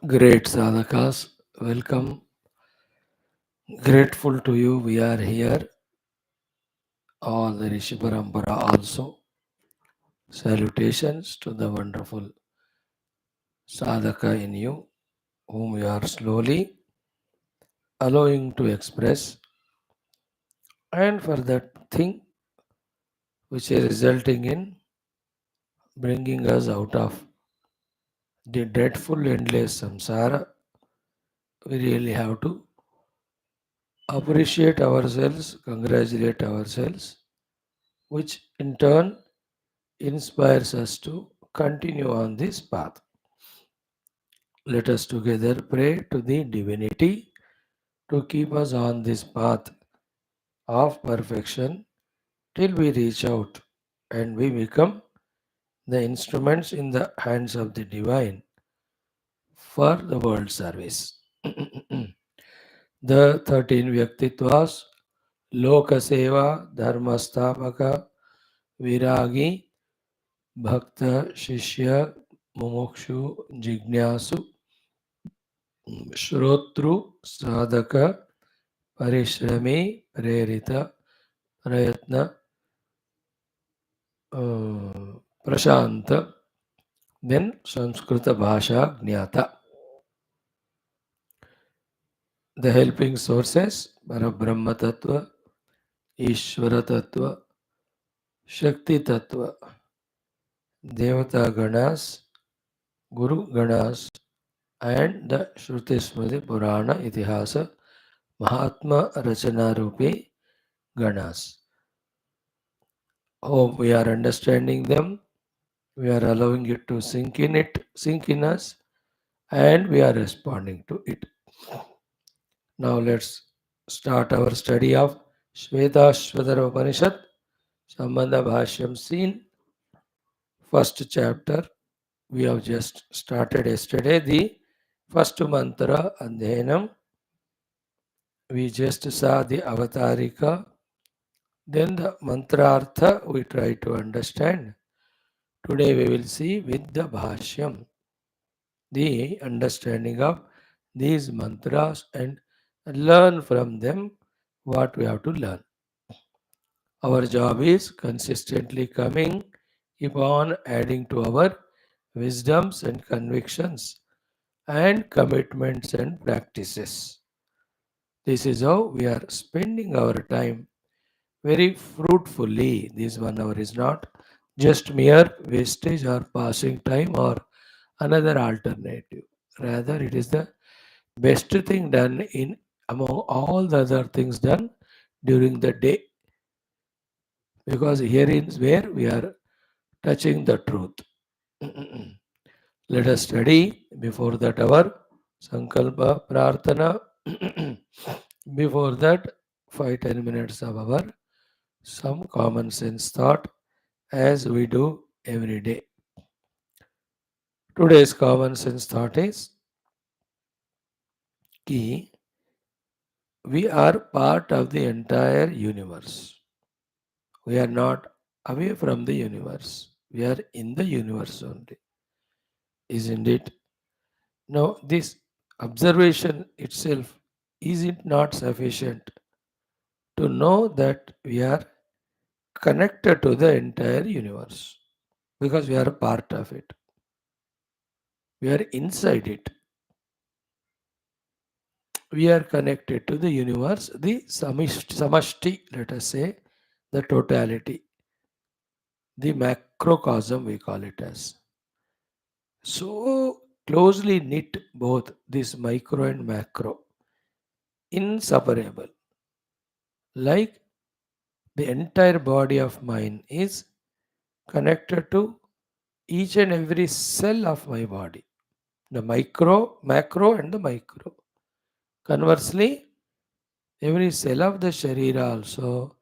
Great sadhakas, welcome. Grateful to you. We are here. All the Rishi Parampara also. Salutations to the wonderful sadhaka in you, whom we are slowly allowing to express, and for that thing which is resulting in bringing us out of the dreadful endless samsara. We really have to appreciate ourselves, congratulate ourselves, which in turn inspires us to continue on this path. Let us together pray to the divinity to keep us on this path of perfection till we reach out and we become the instruments in the hands of the divine for the world service. The 13 Vyaktitvas, Lokaseva, Dharmastapaka, Viragi, Bhakta, Shishya, Mumukshu, Jignasu, श्रोतृ साधक परिश्रमी प्रेरित प्रयत्न प्रशांत then Sanskrit भाषा ज्ञाता. The helping sources Parabrahma Tattva, Ishvara Tattva, Shakti Tattva, Devata Ganas, Guru Ganas, and the Shruti Smriti Purana Itihasa Mahatma Rachana Rupi Ganas. Oh, we are understanding them, we are allowing it to sink in us, and we are responding to it. Now let's start our study of Shwethashwathara Upanishad, Sambandha Bhashyam seen, first chapter. We have just started yesterday the first mantra Adhyanam. We just saw the avatarika, then the mantrartha we try to understand. Today we will see with the Bhashyam the understanding of these mantras and learn from them what we have to learn. Our job is consistently coming upon adding to our wisdoms and convictions and commitments and practices. This is how we are spending our time very fruitfully. This 1 hour is not just mere wastage or passing time or another alternative. Rather, it is the best thing done in among all the other things done during the day, because here is where we are touching the truth. Let us study. Before that, our Sankalpa Prarthana. Before that, 5-10 minutes of our some common sense thought as we do every day. Today's common sense thought is key. We are part of the entire universe. We are not away from the universe. We are in the universe only. Isn't it? Now, this observation itself, is it not sufficient to know that we are connected to the entire universe? Because we are a part of it. We are inside it. We are connected to the universe, the samashti, let us say, the totality, the macrocosm, we call it as. So closely knit both this micro and macro, inseparable. Like the entire body of mine is connected to each and every cell of my body, the micro, macro, and the micro. Conversely, every cell of the Sharira also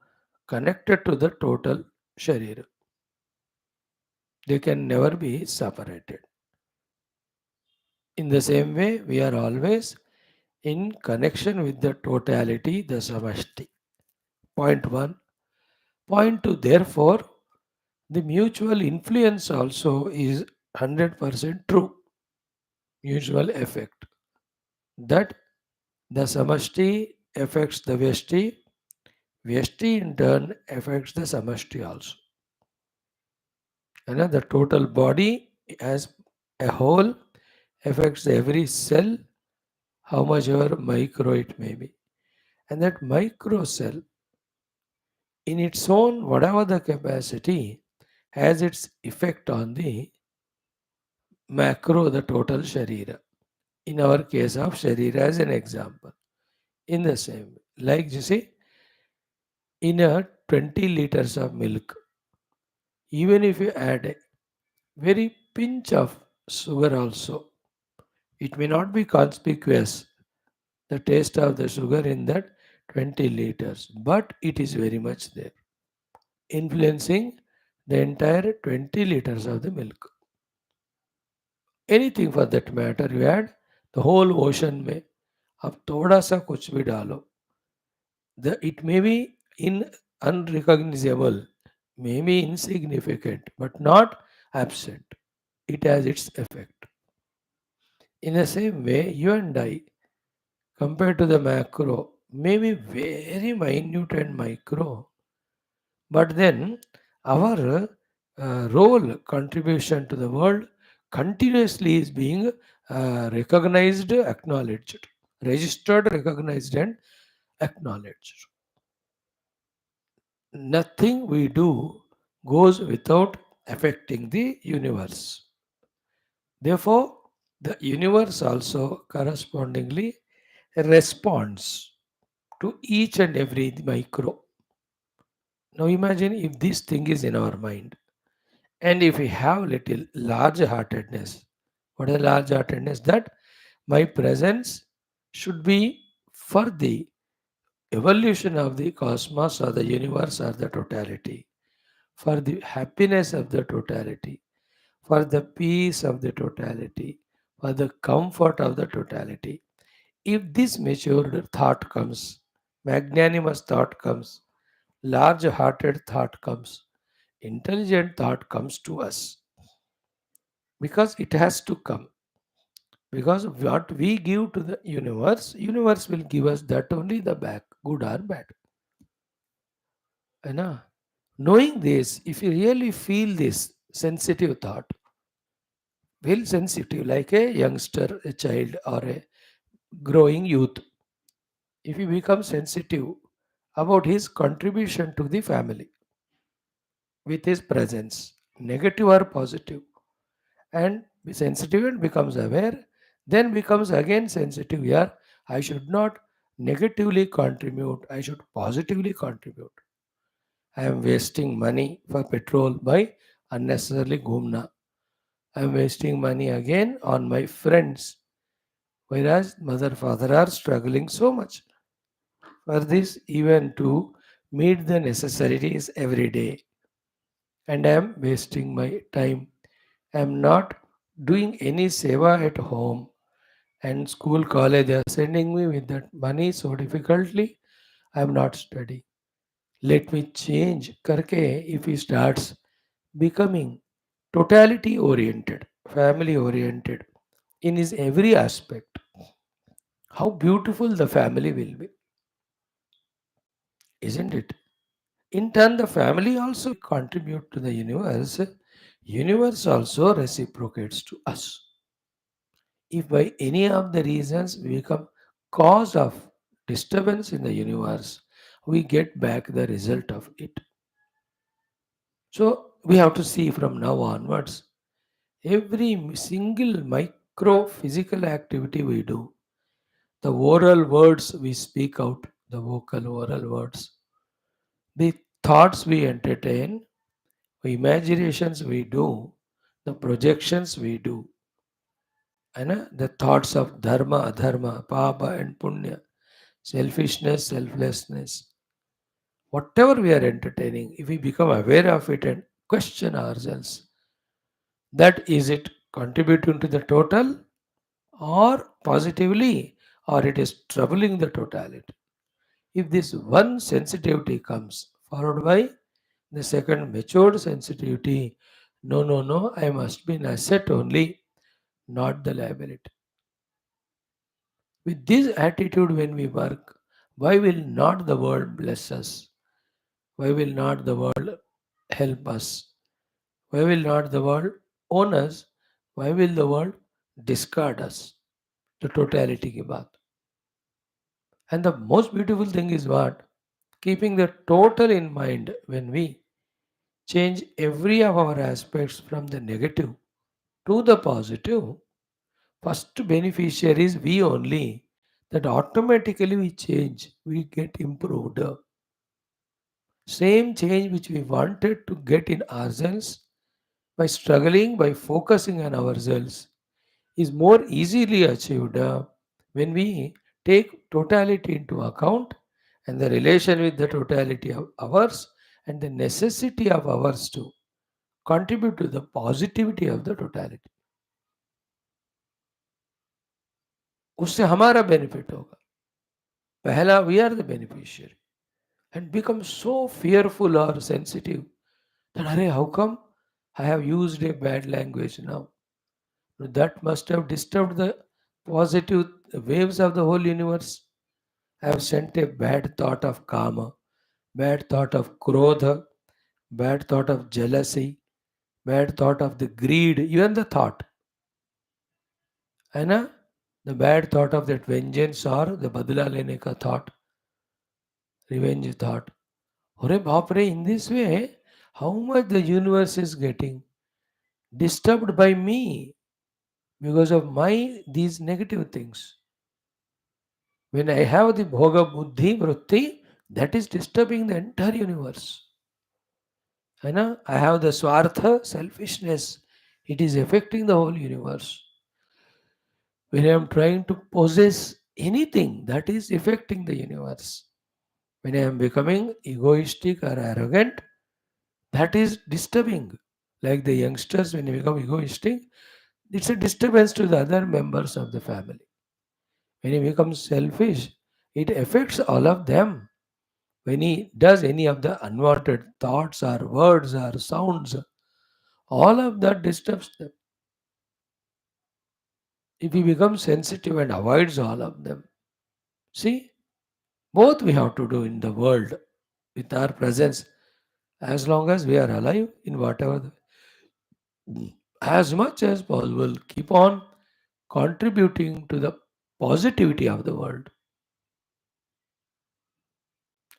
connected to the total Sharira. They can never be separated. In the same way, we are always in connection with the totality, the Samashti. Point 1. Point 2, therefore, the mutual influence also is 100% true. mutual effect. That the samashti affects the vyashti, vyashti in turn affects the samashti also. The total body as a whole affects every cell, how much ever micro it may be. And that micro cell, in its own, whatever the capacity, has its effect on the macro, the total sharira. In our case of sharira as an example. In the same way, like you see, in a 20 liters of milk, even if you add a very pinch of sugar also, it may not be conspicuous, the taste of the sugar in that 20 liters, but it is very much there, influencing the entire 20 liters of the milk. Anything for that matter, you add the whole ocean में अब थोड़ा सा कुछ भी डालो, it may be unrecognizable, may be insignificant, but not absent. It has its effect. In the same way, you and I, compared to the macro, may be very minute and micro, but then our role, contribution to the world continuously is being recognized, acknowledged, registered, recognized, and acknowledged. Nothing we do goes without affecting the universe. Therefore, the universe also correspondingly responds to each and every micro. Now imagine if this thing is in our mind and if we have little large heartedness. What is large heartedness? That my presence should be for the evolution of the cosmos or the universe or the totality, for the happiness of the totality, for the peace of the totality, for the comfort of the totality. If this matured thought comes, magnanimous thought comes, large hearted thought comes, intelligent thought comes to us, because it has to come. Because what we give to the universe will give us that only the back, good or bad. And knowing this, if you really feel this sensitive thought, very sensitive, like a youngster, a child, or a growing youth, if he becomes sensitive about his contribution to the family with his presence, negative or positive, and be sensitive and becomes aware, then becomes again sensitive. Yeah, I should not negatively contribute, I should positively contribute. I am wasting money for petrol by unnecessarily ghumna. I am wasting money again on my friends, whereas mother father are struggling so much for this, even to meet the necessities every day, and I am wasting my time. I am not doing any seva at home, and school college are sending me with that money so difficultly. I am not studying. Let me change karke. If he starts becoming totality oriented, family oriented in his every aspect, how beautiful the family will be, isn't it? In turn, the family also contribute to the universe. Universe also reciprocates to us. If by any of the reasons we become cause of disturbance in the universe, we get back the result of it. So we have to see from now onwards, every single micro physical activity we do, the oral words we speak out, the vocal oral words, the thoughts we entertain, the imaginations we do, the projections we do, and the thoughts of dharma, adharma, papa, and punya, selfishness, selflessness, whatever we are entertaining, if we become aware of it and question ourselves, that is it contributing to the total or positively, or it is troubling the totality. If this one sensitivity comes, followed by the second matured sensitivity, no, no, no, I must be an asset only, not the liability. With this attitude, when we work, why will not the world bless us? Why will not the world help us? Why will not the world own us? Why will the world discard us? The totality की बात. And the most beautiful thing is what? Keeping the total in mind when we change every of our aspects from the negative to the positive, first beneficiary is we only. That automatically we change, we get improved. Same change which we wanted to get in ourselves by struggling, by focusing on ourselves, is more easily achieved when we take totality into account and the relation with the totality of ours and the necessity of ours to contribute to the positivity of the totality. उससे हमारा benefit होगा. पहला we are the beneficiary and become so fearful or sensitive that अरे how come I have used a bad language now? That must have disturbed the positive waves of the whole universe. I have sent a bad thought of karma, bad thought of krodha, bad thought of jealousy, bad thought of the greed, even the thought. है ना? The bad thought of that vengeance or the बदला लेने का thought, revenge thought. अरे बाप रे, in this way, how much the universe is getting disturbed by me because of my these negative things. When I have the bhoga buddhi vritti, that is disturbing the entire universe. I know I have the swartha, selfishness. It is affecting the whole universe. When I am trying to possess anything, that is affecting the universe. When I am becoming egoistic or arrogant, that is disturbing. Like the youngsters, when they become egoistic, it's a disturbance to the other members of the family. When he becomes selfish, it affects all of them. When he does any of the unwanted thoughts or words or sounds, all of that disturbs them. If he becomes sensitive and avoids all of them, see, both we have to do in the world with our presence as long as we are alive in whatever, as much as possible, keep on contributing to the positivity of the world,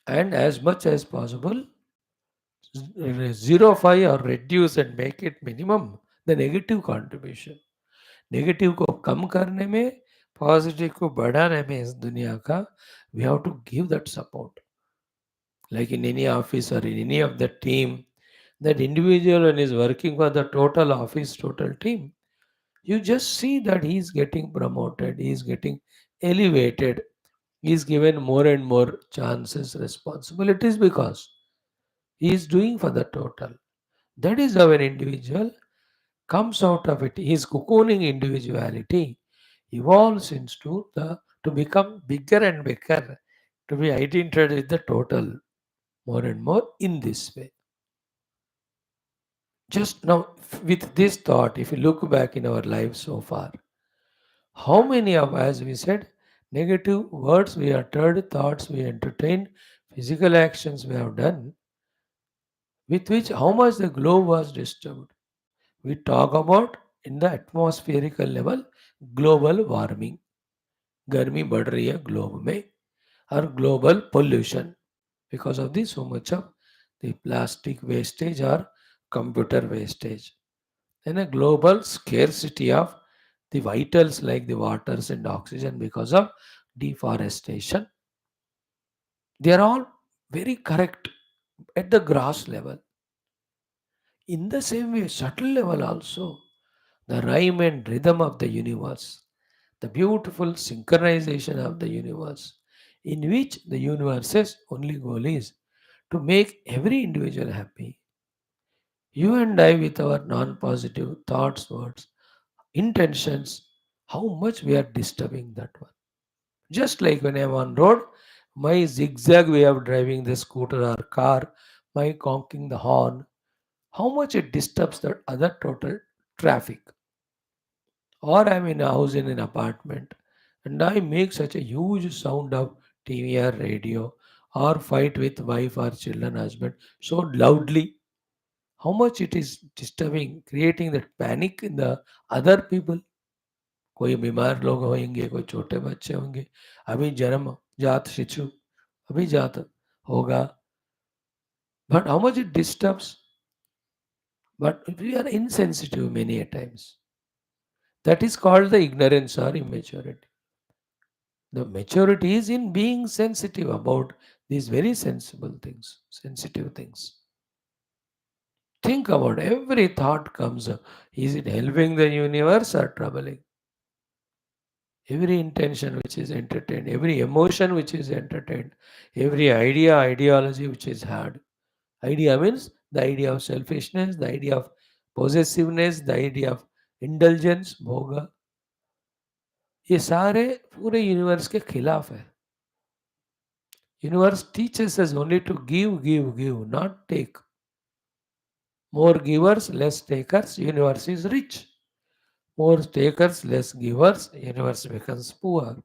and as much as possible, zerify or reduce and make it minimum the negative contribution. Negative को कम करने में, positive को बढ़ाने में इस दुनिया का, we have to give that support. Like in any office or in any of the team, that individual when is working for the total office, total team, you just see that he is getting promoted, he is getting elevated, he is given more and more chances, responsibilities because he is doing for the total. That is how an individual comes out of it. His cocooning individuality evolves into the to become bigger and bigger, to be identified with the total more and more in this way. Just now, with this thought, if you look back in our lives so far, how many of, as we said, negative words we uttered, thoughts we entertained, physical actions we have done, with which how much the globe was disturbed. We talk about in the atmospherical level global warming. गर्मी बढ़ रही है globe में, और global pollution because of this so much of the plastic wastage or computer wastage, and a global scarcity of the vitals like the waters and oxygen because of deforestation. They are all very correct at the gross level. In the same way, subtle level also, the rhyme and rhythm of the universe, the beautiful synchronization of the universe, in which the universe's only goal is to make every individual happy. You and I, with our non positive thoughts, words, intentions, how much we are disturbing that one. Just like when I am on road, my zigzag way of driving the scooter or car, my honking the horn, how much it disturbs the other total traffic. Or I'm in a house in an apartment And I make such a huge sound of TV or radio or fight with wife or children, husband so loudly. How much it is disturbing, creating that panic in the other people. कोई बीमार लोग होंगे, कोई छोटे बच्चे होंगे, अभी जन्म जात शिशु अभी जात होगा, but how much it disturbs. But we are insensitive many a times. That is called the ignorance or immaturity. The maturity is in being sensitive about these very sensible things, sensitive things. Think about every thought comes. Is it helping the universe or troubling? Every intention which is entertained, every emotion which is entertained, every idea, ideology which is had. Idea means the idea of selfishness, the idea of possessiveness, the idea of indulgence, भोगा, ये सारे पूरे universe के खिलाफ है. Universe teaches us only to give, give, give, not take. More givers, less takers, universe is rich. More takers, less givers, universe becomes poor.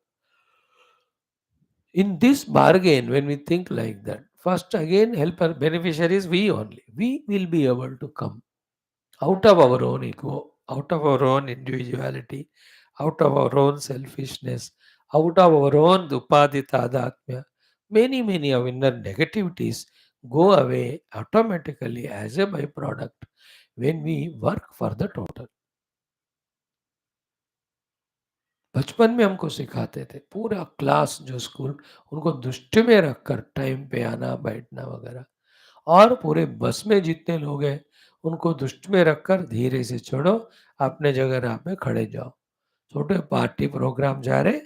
In this bargain, when we think like that, first again, helper, beneficiaries, we only. We will be able to come out of our own ego, out of our own individuality, out of our own selfishness, out of our own dupaditadatmya. Many of inner negativities go away automatically as a byproduct when we work for the total. बचपन में हमको सिखाते थे पूरा class जो school उनको दृष्टि में रखकर टाइम पे आना बैठना वगैरह और पूरे बस में जितने लोग हैं उनको दृष्टि में रखकर धीरे से चढ़ो अपने जगह राह में खड़े जाओ छोटे पार्टी प्रोग्राम जा रहे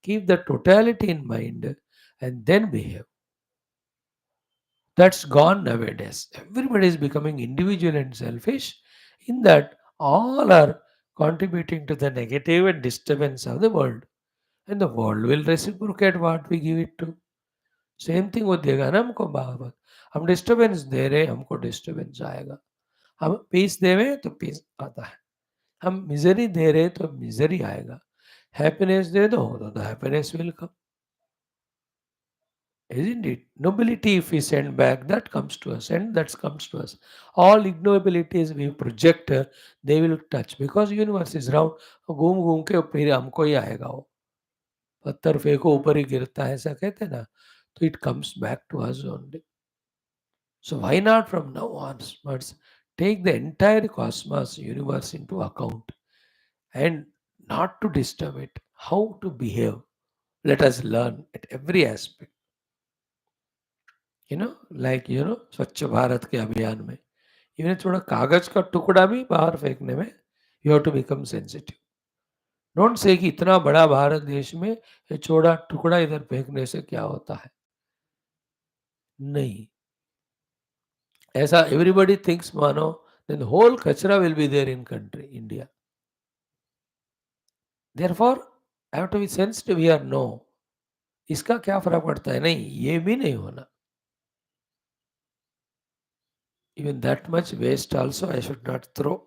keep the totality in mind and then behave that's gone nowadays everybody is becoming individual and selfish in that all are contributing to the negative and disturbance of the world and the world will reciprocate what we give it to. Same thing वो देगा ना हमको बराबर. हम disturbance दे रहे हमको disturbance आएगा. हम पीस दे रहे तो पीस आता है. हम मिजरी दे रहे तो मिजरी आएगा. हैप्पीनेस दे दो तो the happiness will come. Isn't it? Nobility, if we send back, that comes to us, and that comes to us. All ignobilities we project, they will touch because universe is round. घूम घूम के फिर हमको ही आएगा वो. पत्थर फेंको ऊपर ही गिरता है ऐसा कहते हैं ना. तो it comes back to us only. So why not from now onwards take the entire cosmos, universe into account and not to disturb it, how to behave. Let us learn at every aspect. स्वच्छ भारत के अभियान में even थोड़ा कागज का टुकड़ा भी बाहर फेंकने में you have to become sensitive. Don't say कि इतना बड़ा भारत देश में ये छोटा टुकड़ा इधर फेंकने से क्या होता है. नहीं ऐसा एवरीबडी थिंक्स मानो then the whole kachra will be there in country India. Therefore I have to be sensitive here. No, इसका क्या फर्क पड़ता है. नहीं ये भी नहीं होना. Even that much waste also I should not throw.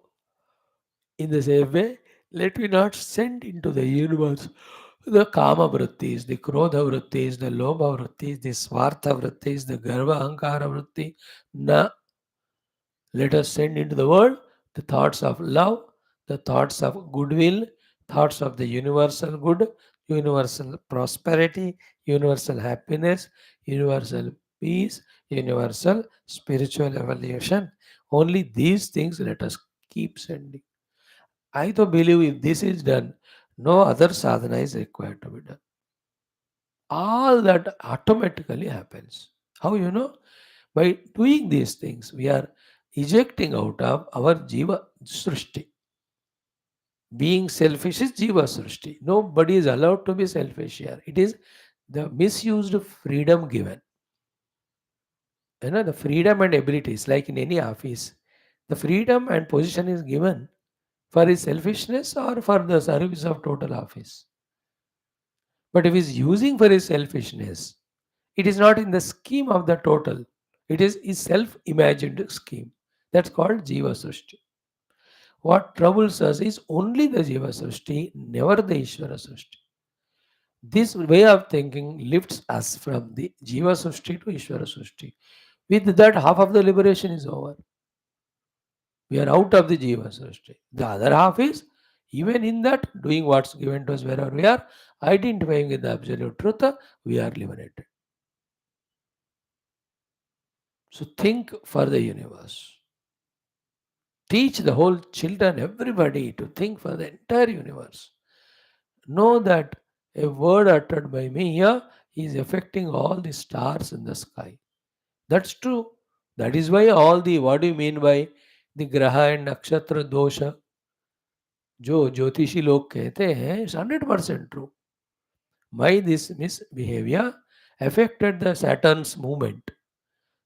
In the same way, let me not send into the universe the kama vrittis, the krodha vrittis, the lobha vrittis, the swartha vrittis, the garva ahankara vritti. Na, let us send into the world the thoughts of love, the thoughts of goodwill, thoughts of the universal good, universal prosperity, universal happiness, universal peace, universal spiritual evolution. Only these things let us keep sending. I to believe if this is done, no other sadhana is required to be done. All that automatically happens. How you know? By doing these things, we are ejecting out of our jiva srushti. Being selfish is jiva srushti. Nobody is allowed to be selfish here. It is the misused freedom given. The freedom and abilities, like in any office, the freedom and position is given for his selfishness or for the service of total office. But if he is using for his selfishness, it is not in the scheme of the total. It is his self-imagined scheme. That's called Jiva Srushti. What troubles us is only the Jiva Srushti, never the Ishvara Srushti. This way of thinking lifts us from the Jiva Srushti to Ishvara Srushti. With that, half of the liberation is over. We are out of the Jiva Srushti. The other half is, even in that, doing what's given to us wherever we are, identifying with the absolute truth, we are liberated. So think for the universe. Teach the whole children, everybody, to think for the entire universe. Know that a word uttered by me here is affecting all the stars in the sky. That's true. That is why all the, what do you mean by the graha and nakshatra dosha, जो ज्योतिषी लोग कहते हैं, is 100% true. Why this misbehavior affected the Saturn's movement?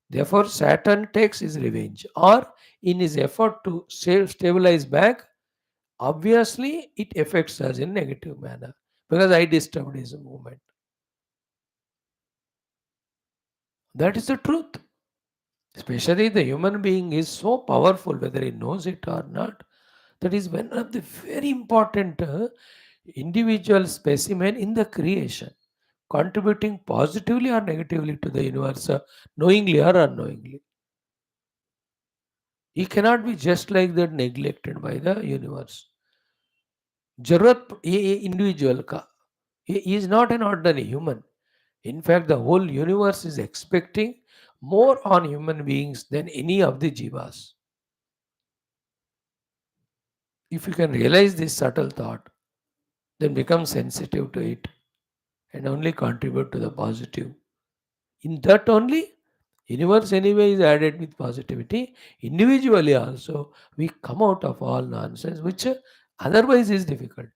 Therefore, Saturn takes his revenge, or in his effort to stabilize back, obviously it affects us in negative manner because I disturbed his movement. That is the truth. Especially the human being is so powerful, whether he knows it or not. That is one of the very important individual specimen in the creation, contributing positively or negatively to the universe, knowingly or unknowingly. He cannot be just like that neglected by the universe. जरूरत ये individual का, he is not an ordinary human. In fact, the whole universe is expecting more on human beings than any of the jivas. If you can realize this subtle thought, then become sensitive to it and only contribute to the positive. In that only, universe anyway is added with positivity. Individually also, we come out of all nonsense, which otherwise is difficult.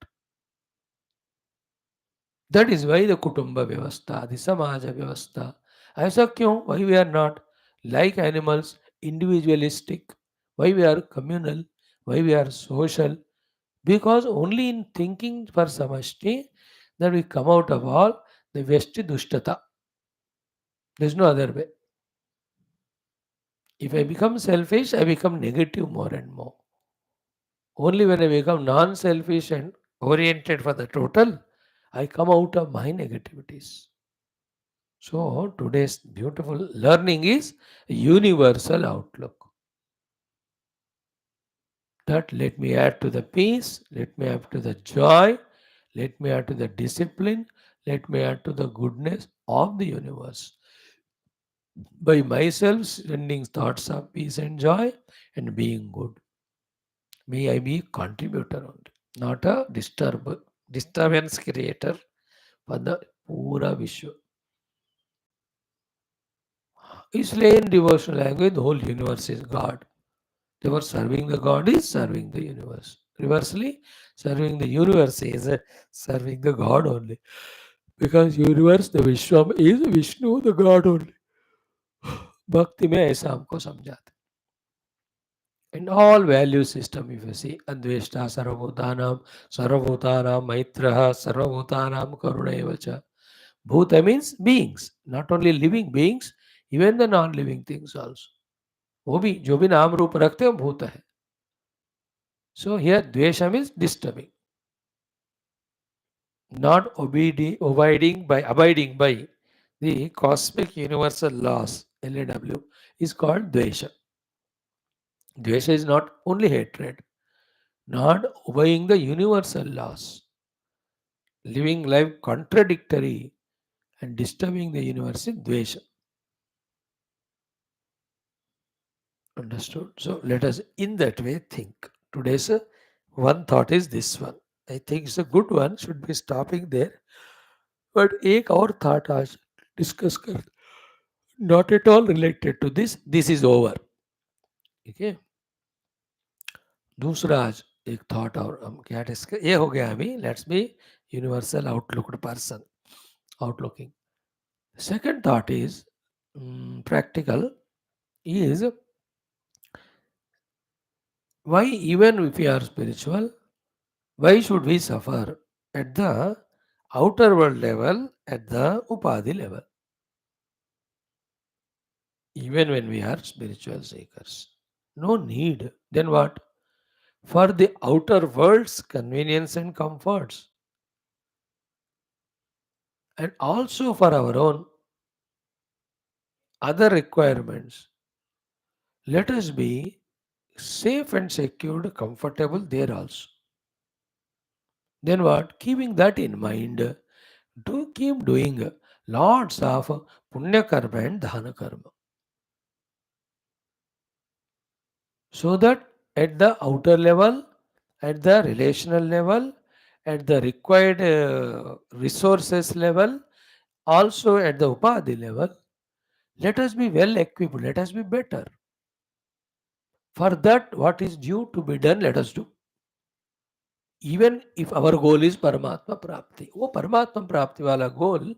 That is why the Kutumba Vyavastha, the Samaja Vyavastha. ऐसा क्यों? Why we are not like animals, individualistic? Why we are communal? Why we are social? Because only in thinking for samashti that we come out of all the vesti dushtata. There is no other way. If I become selfish, I become negative more and more. Only when I become non-selfish and oriented for the total, I come out of my negativities. So today's beautiful learning is a universal outlook. That let me add to the peace, let me add to the joy, let me add to the discipline, let me add to the goodness of the universe. By myself sending thoughts of peace and joy and being good. May I be a contributor only, not a disturbance creator for the Pura Vishwa. इसलिए in devotional language, the whole universe is God. Therefore, serving the God is serving the universe. Reversely, serving the universe is serving the God only. Because universe, the Vishwam is Vishnu, the God only. भक्ति में ऐसा हमको समझाते. In all value system, if you see, Adveshta Sarvabhutanam Maitraha Sarvabhutanam Karunevacha. Bhuta means beings, not only living beings, even the non-living things also. वो भी जो भी नाम रूप रखते हैं भूत है. So here Dvesha means disturbing. Not abiding by the cosmic universal laws, LAW, is called Dvesha. Dvesha is not only hatred, not obeying the universal laws, living life contradictory and disturbing the universe is Dvesha. Understood? So let us in that way think. Today's one thought is this one. I think it's a good one, should be stopping there. But एक और thought आज discuss कर, not at all related to this. This is over. Okay. दूसरा आज एक thought और हम क्या डिस्कस, ये हो गया अभी. Let's be universal outlooked person, outlooking. Second thought is practical, is why even if we are spiritual, why should we suffer at the outer world level, at the upadhi level, even when we are spiritual seekers? No need. Then what? For the outer world's convenience and comforts. and also for our own other requirements. Let us be safe and secured, comfortable there also. Then what? Keeping that in mind, do keep doing lots of punya karma and dhana karma. So that at the outer level, at the relational level, at the required resources level, also at the upadhi level, let us be well equipped, let us be better. For that, what is due to be done, let us do. Even if our goal is परमात्मा प्राप्ति, वो परमात्मा प्राप्ति वाला गोल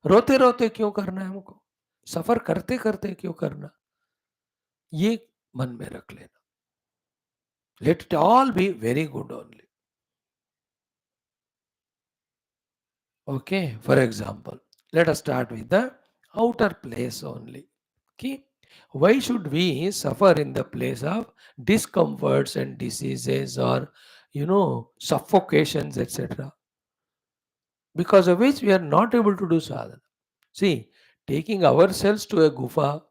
रोते रोते क्यों करना है हमको, सफर करते करते क्यों करना, ये मन में रख लेना. Let it all be very good only. Okay, for example, let us start with the outer place only. Okay, why should we suffer in the place of discomforts and diseases or suffocations, etc., because of which we are not able to do sadhana? See, taking ourselves to a gufa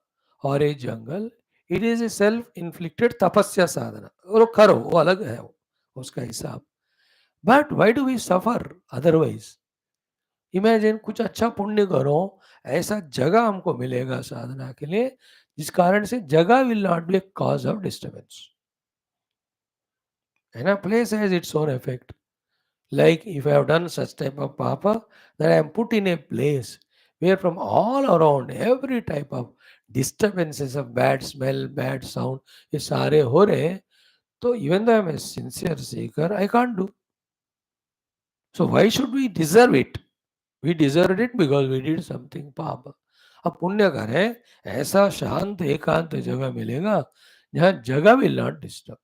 or a jungle, it is a self-inflicted tapasya sadhana. वो करो, वो अलग है, उसका हिसाब. But why do we suffer otherwise? Imagine कुछ अच्छा पुण्य करो, ऐसा जगह हमको मिलेगा साधना के लिए जिस कारण से जगह will not be A cause of disturbance. And a place has its own effect. Like if I have done such type of papa, that I am put in a place where from all around every type of disturbances of bad smell, bad sound, ये सारे हो रहे, तो even though I am a sincere seeker, I can't do. So why should we deserve it? We deserved it because we did something पाप. अब पुण्य करें, ऐसा शांत एकांत जगह मिलेगा जहाँ जगह will not disturb.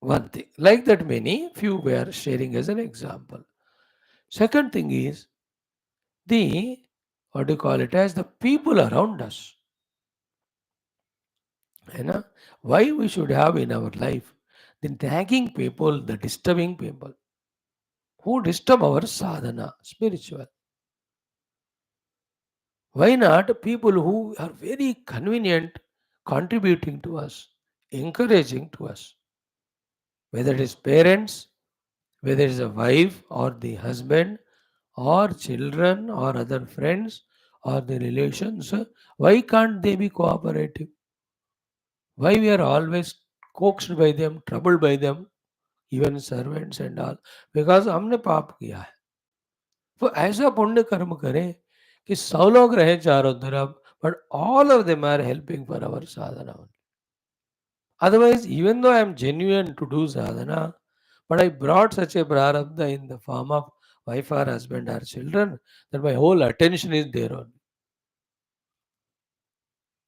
One thing. Like that many, few were sharing as an example. Second thing is the, what do you call it, as the people around us. You know, why we should have in our life the nagging people, the disturbing people who disturb our sadhana, spiritual. Why not people who are very convenient, contributing to us, encouraging to us, whether it is parents, whether it is a wife or the husband, or children or other friends or the relations, why can't they be cooperative? Why we are always coaxed by them, troubled by them, even servants and all? Because हमने पाप किया है. वो ऐसा पुण्य कर्म करें कि 100 लोग रहे चारों तरफ, but all of them are helping for our sadhana only. Otherwise, even though I am genuine to do sadhana, but I brought such a prarabdha in the form of wife or husband or children that my whole attention is there only.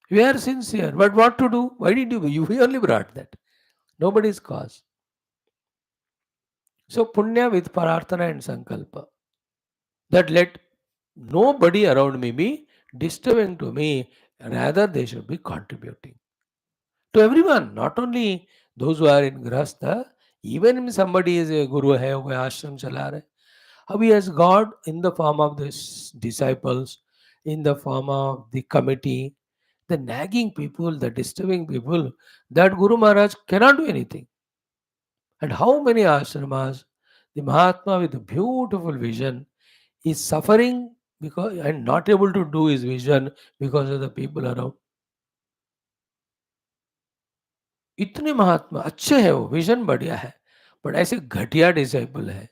We are sincere, but what to do? Why did you? You only brought that. Nobody's cause. So punya with prarthana and sankalpa. That let nobody around me be disturbing to me. Rather, they should be contributing to everyone, not only those who are in grasta. Even if somebody is a guru hai, कोई आश्रम चला रहा है, how he has God in the form of the disciples, in the form of the committee, the nagging people, the disturbing people, that Guru Maharaj cannot do anything. And how many ashramas, the Mahatma with a beautiful vision is suffering because and not able to do his vision because of the people around. इतने महात्मा अच्छे हैं, वो vision बढ़िया है, but ऐसे घटिया disciple है,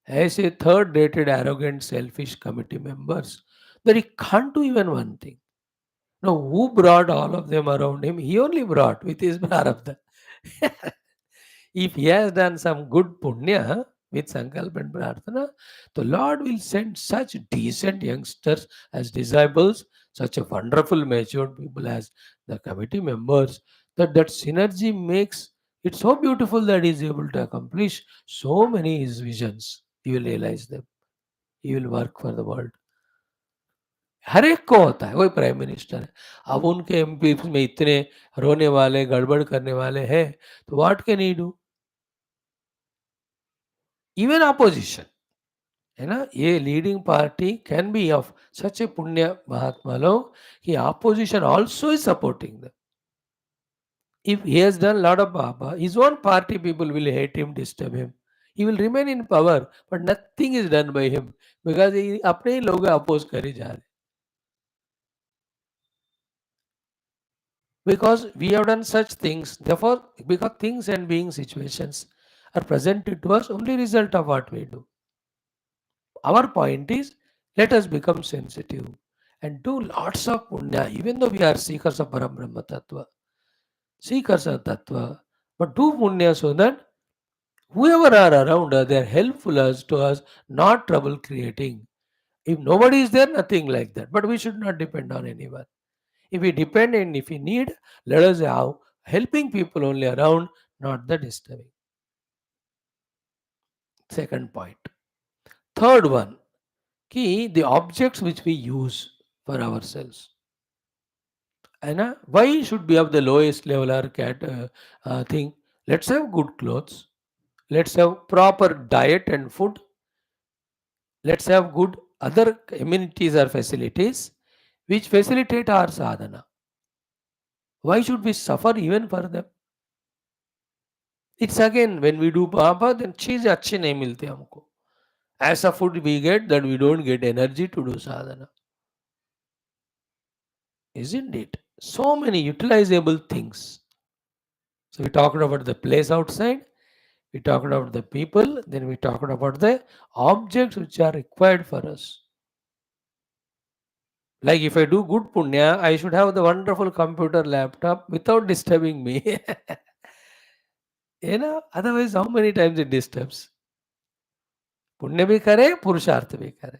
ऐसे third rated arrogant selfish committee members that he can't do even one thing. Now, who brought all of them around him? He only brought with his prarabdha. If he has done some good punya with sankalpa and prarthana, the Lord will send such decent youngsters as disciples, such a wonderful matured people as the committee members, that synergy makes it so beautiful that he is able to accomplish so many his visions. He will realize them. He will work for the world. हर एक को होता है, वही prime minister है. अब उनके MP में इतने रोने वाले, गड़बड़ करने वाले हैं, तो what can he do? Even opposition. है ना, ये leading party can be of such a पुण्य महात्मा लोग कि opposition also is supporting the if he has done lot of papa his own party people will hate him, disturb him, he will remain in power but nothing is done by him because he अपने ही लोग oppose करे जा रहे because we have done such things. Therefore, because things and being situations are presented to us only result of what we do. Our point is let us become sensitive and do lots of punya, even though we are seekers of Parabrahma Tattva, seekers of Tattva, but do punya so that whoever are around us, they are helpful us to us, not trouble creating. If nobody is there, nothing like that. But we should not depend on anyone. If we depend and if we need, let us have helping people only around, not the disturbing. Second point. Third one, key the objects which we use for ourselves. And why should be of the lowest level or thing? Let's have good clothes. Let's have proper diet and food. Let's have good other amenities or facilities which facilitate our sadhana. Why should we suffer even for them? It's again when we do papa, then चीज अच्छी नहीं मिलती हमको. As a food we get that we don't get energy to do sadhana. Isn't it? So many utilizable things. So we talked about the place outside, we talked about the people, then we talked about the objects which are required for us. Like if I do good punya, I should have the wonderful computer laptop without disturbing me. Otherwise how many times it disturbs? पुण्य भी करे पुरुषार्थ भी करे.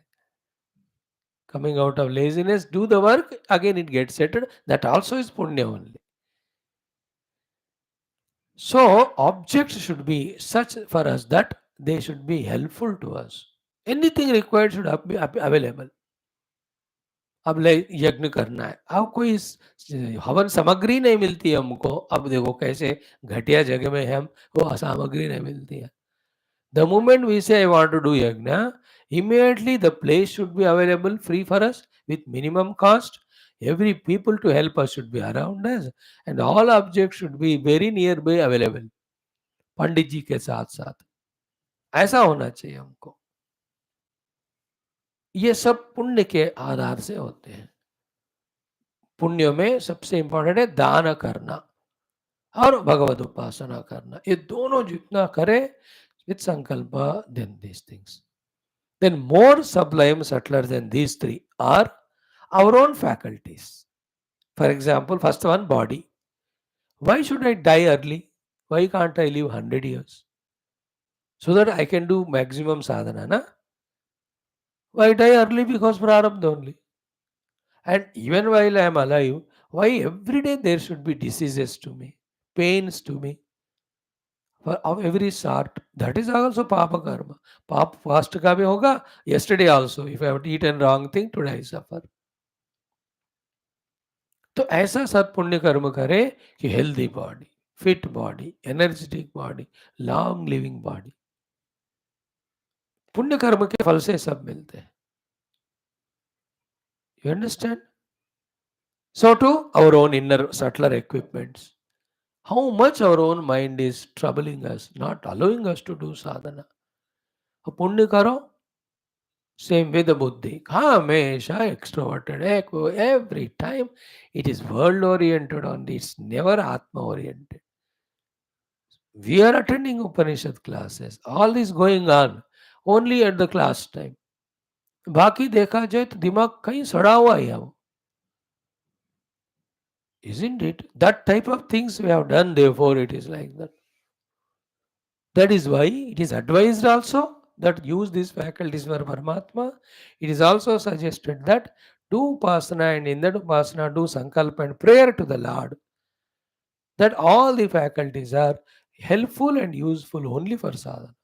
Coming out of laziness, do the work, again it gets settled. That also is punya only. So objects should be such for us that they should be helpful to us. Anything required should be available. अब यज्ञ करना है, अब कोई हवन सामग्री नहीं मिलती है हमको. अब देखो कैसे घटिया जगह में हम वो सामग्री नहीं मिलती है. The moment we say I want to do yajna, immediately the place should be available free for us with minimum cost. Every people to help us should be around us and all objects should be very nearby available. पंडित जी के साथ साथ ऐसा होना चाहिए हमको. ये सब पुण्य के आधार से होते हैं. पुण्य में सबसे इंपॉर्टेंट है दान करना और भगवत उपासना करना. ये दोनों जितना करे with sankalpa, then these things. Then more sublime, subtler than these three are our own faculties. For example, first one, body. Why should I die early? Why can't I live 100 years? So that I can do maximum sadhana. Na? Why die early? Because prarabdha only. And even while I am alive, why every day there should be diseases to me, pains to me? Of every sort. That is also papa karma. Pap fast ka bhi hoga. Yesterday also, if I have eaten wrong thing, today I suffer. तो ऐसा सब पुण्य कर्म करे कि healthy body, fit body, energetic body, long living body. पुण्य कर्म के फल से सब मिलते हैं. You understand? So to our own inner subtler equipments. How much our own mind is troubling us, not allowing us to do sadhana. पुण्य करो, same with the buddhi. हमेशा extroverted, every time it is world oriented only, it's never atma oriented. We are attending Upanishad classes. All this going on only at the class time. बाकी देखा जाए तो दिमाग कहीं सड़ा हुआ है वो. Isn't it? That type of things we have done, therefore it is like that. That is why it is advised also that use these faculties for Paramatma. It is also suggested that do Upasana and in that Upasana do Sankalpa and prayer to the Lord. That all the faculties are helpful and useful only for sadhana.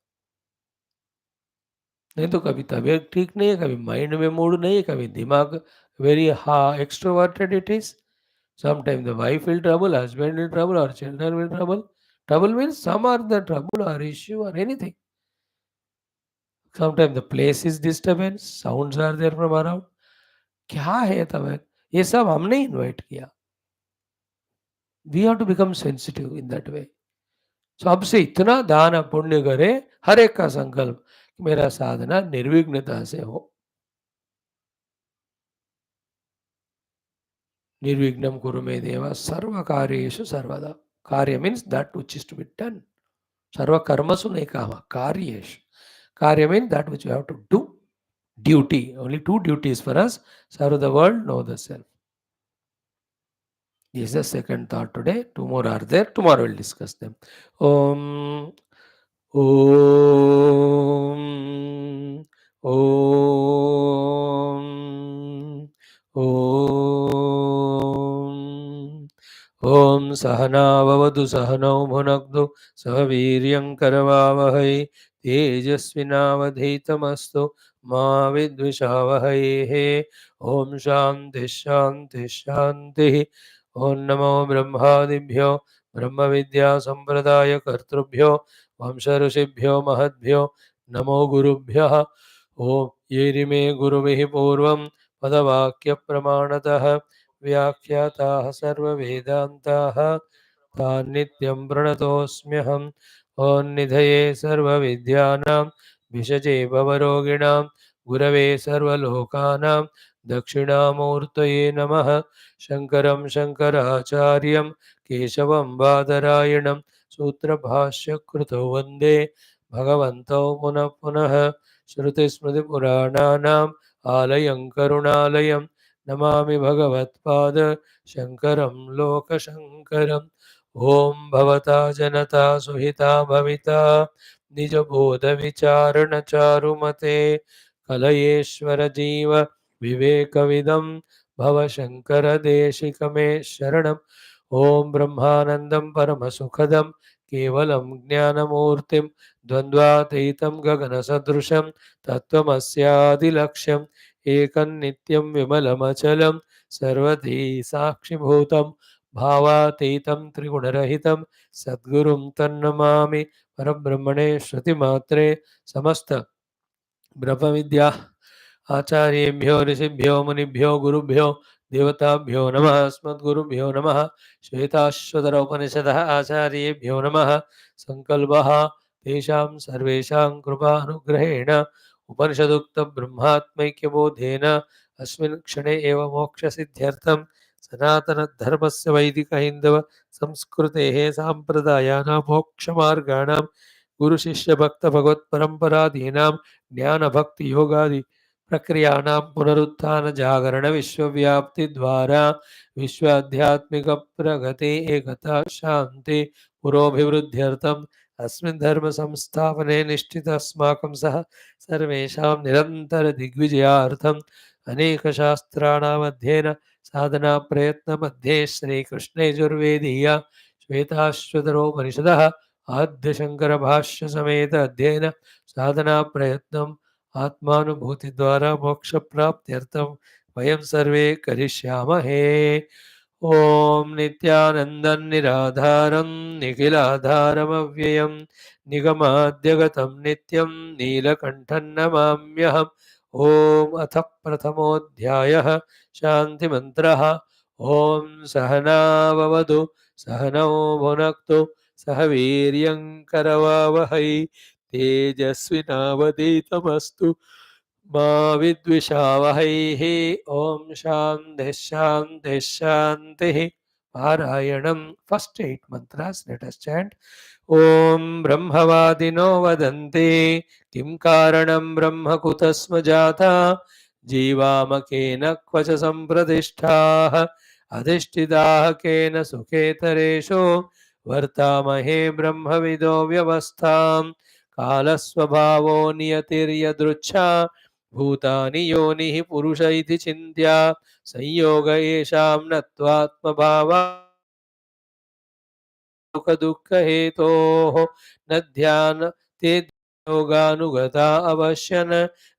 नहीं तो कभी तबीयत ठीक नहीं है, कभी mind में mood नहीं है, कभी दिमाग very extroverted it is. Sometimes the wife will trouble, husband will trouble, or children will trouble. Trouble means some are the trouble or issue or anything. Sometimes the place is disturbance, sounds are there from around. क्या है तब? ये सब हमने invite किया. We have to become sensitive in that way. So अब से इतना दान पुण्य करें, हर एक का संकल्प मेरा साधना निर्विघ्नता से हो. निर्विघ्नं कुरु मे देव सर्व कार्येषु सर्वदा. कार्य means that which is to be done. सर्व कर्मसु नहीं कहा, कार्येषु. Karya means that which you have to do. Duty. Only two duties for us: serve the world, know the self. This is the second thought today. Two more are there. Tomorrow we'll discuss them. Om. Om. Om. Om. Om Sahana Vavadu Sahanau Bhunaktu Sahaviryam Karavavahai Tejasvinavadhitamastu Ma Vidvishavahai. Om Shanti Shanti Shanti. Om Namo Brahmadibhyo Brahma Vidya Sampradaya Kartrubhyo Vamsharusibhyo Mahadbhyo Namo Gurubhyo. Om Yerime Guruvihi Purvam Padavakya Pramanatah व्याख्याताः सर्ववेदान्ताः तान् नित्यं प्रणतोऽस्म्यहम्. ॐ निधये सर्वविद्यानां विषजे भवरोगिणां गुरवे सर्वलोकानां दक्षिणामूर्तये नमः. शङ्करं शङ्कराचार्यं केशवं बादरायणं सूत्रभाष्यकृतौ वन्दे भगवन्तौ पुनः पुनः. श्रुतिस्मृतिपुराणानाम् आलयं करुणालयं नमामि भगवत्पाद शङ्करं लोकशङ्करम्. ॐ भवता जनता सुहिता भविता निजबोधविचारणचारुमते कलयेश्वर जीव विवेकविदं भवशङ्करदेशिकमे शरणम्. ॐ ब्रह्मानन्दं परमसुखदं केवलं ज्ञानमूर्तिं द्वन्द्वातीतं गगनसदृशं तत्त्वमस्यादिलक्ष्यम् एकं नित्यं विमलमचलं सर्वधी साक्षिभूतं भावातीतं त्रिगुणरहितं सद्गुरुं तन्नमामि. परब्रह्मणे श्रुतिमात्रे समस्त ब्रह्मविद्या आचार्येभ्यो ऋषिभ्यो मुनिभ्यो गुरुभ्यो देवताभ्यो नमः. अस्मद्गुरुभ्यो नमः. श्वेताश्वतर उपनिषदः आचार्येभ्यो नमः. संकल्पः तेषां सर्वेषां कृपानुग्रहेण उपनिषदुक्तब्रह्मात्मैक्यबोधेन अस्मिन् क्षणे एव मोक्षसिद्ध्यर्थं सनातनधर्मस्य वैदिकहैन्दव संस्कृतेः साम्प्रदायानां मोक्षमार्गाणां गुरुशिष्यभक्तभगवत्परम्परादीनां ज्ञानभक्तियोगादि प्रक्रियाणां पुनरुत्थानजागरण विश्वव्याप्तिद्वारा विश्वाध्यात्मिकप्रगति एकता शान्ति पुरोभिवृद्ध्यर्थम् अस्मिन् धर्म संस्थापने निष्ठित अस्माकं सह सर्वेषां निरन्तर दिग्विजयार्थम् अनेक शास्त्राणाम् अध्ययन साधना प्रयत्न मध्ये श्रीकृष्णे यजुर्वेदीय श्वेताश्वतरोपनिषदः आद्य शंकर भाष्य समेत अध्ययन साधना प्रयत्नम् आत्मानुभूति द्वारा मोक्ष प्राप्त्यर्थं वयं सर्वे करिष्यामहे. ओम नित्यानन्दं निराधारं निखिलाधारमव्ययं निगमाद्यगतं नित्यं नीलकण्ठं नमाम्यहम्. ओम अथ प्रथमोऽध्यायः शान्तिमन्त्रः. ओम सहनाववतु सहनौ भुनक्तु सह वीर्यं करवावहै तेजस्विनावधीतमस्तु मा विद्विषावहैः. ओम शान्तिः शान्तिः शान्तिः. पारायणं first 8 mantras. Let us chant. ओम ब्रह्मवादिनो वदन्ति किं कारणं ब्रह्म कुतस्म जाता जीवामकेन क्वच सम्प्रतिष्ठाः अधिष्ठिताः केन सुखेतरेषु वर्तामहे ब्रह्मविदो व्यवस्थां. कालस्वभावो नियतिर्यदृच्छा भूतानि योनिः पुरुष इति चिन्त्या संयोग येषां न त्वात्मभावात् न ध्यान ते योगानुगता अवश्यन्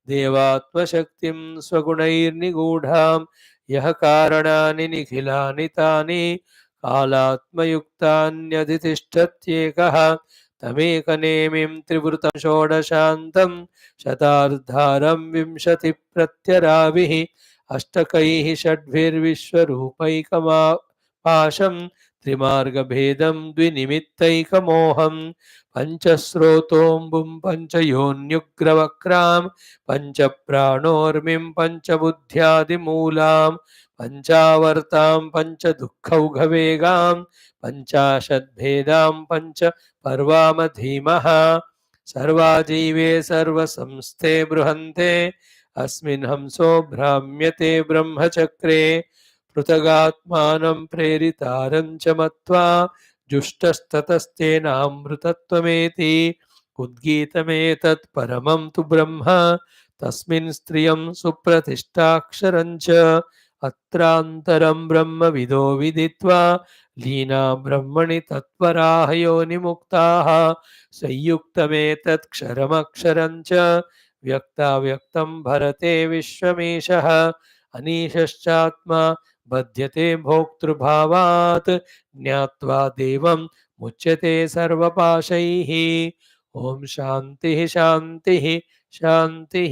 देवात्मशक्तिं स्वगुणैर्निगूढां यः कारणानि निखिलानि तानि कालात्मयुक्तान्यधितिष्ठत्येकः तमेकनेमिं त्रिवृतं षोडशान्तं शतार्धारं विंशतिप्रत्यराभिः अष्टकैः षड्भिर्विश्वरूपैकमापाशं त्रिमार्गभेदं द्विनिमित्तैकमोहं पञ्चस्रोतोऽम्बुं पञ्चयोन्युग्रवक्रां पञ्चप्राणोर्मिं पञ्चबुद्ध्यादिमूलां पञ्चावर्तां पञ्चदुःखौघवेगां पञ्चाशद्भेदां पञ्च पर्वामधीमः सर्वा जीवे सर्वसंस्थे बृहन्ते अस्मिन् हंसो भ्राम्यते ब्रह्मचक्रे पृथगात्मानं प्रेरितारं च मत्वा जुष्टस्ततस्तेनामृतत्वमेति उद्गीतमेतत् परमं तु ब्रह्म तस्मिन् स्त्रियं सुप्रतिष्ठाक्षरं च अत्रान्तरं ब्रह्मविदो विदित्वा लीना ब्रह्मणि तत्पराः योनिमुक्ताः संयुक्तमेतत् क्षरमक्षरं च व्यक्ताव्यक्तं भरते विश्वमेशः अनीशश्चात्मा बध्यते भोक्तृभावात् ज्ञात्वा देवं मुच्यते सर्वपाशैः ओम शांति शांति शांति.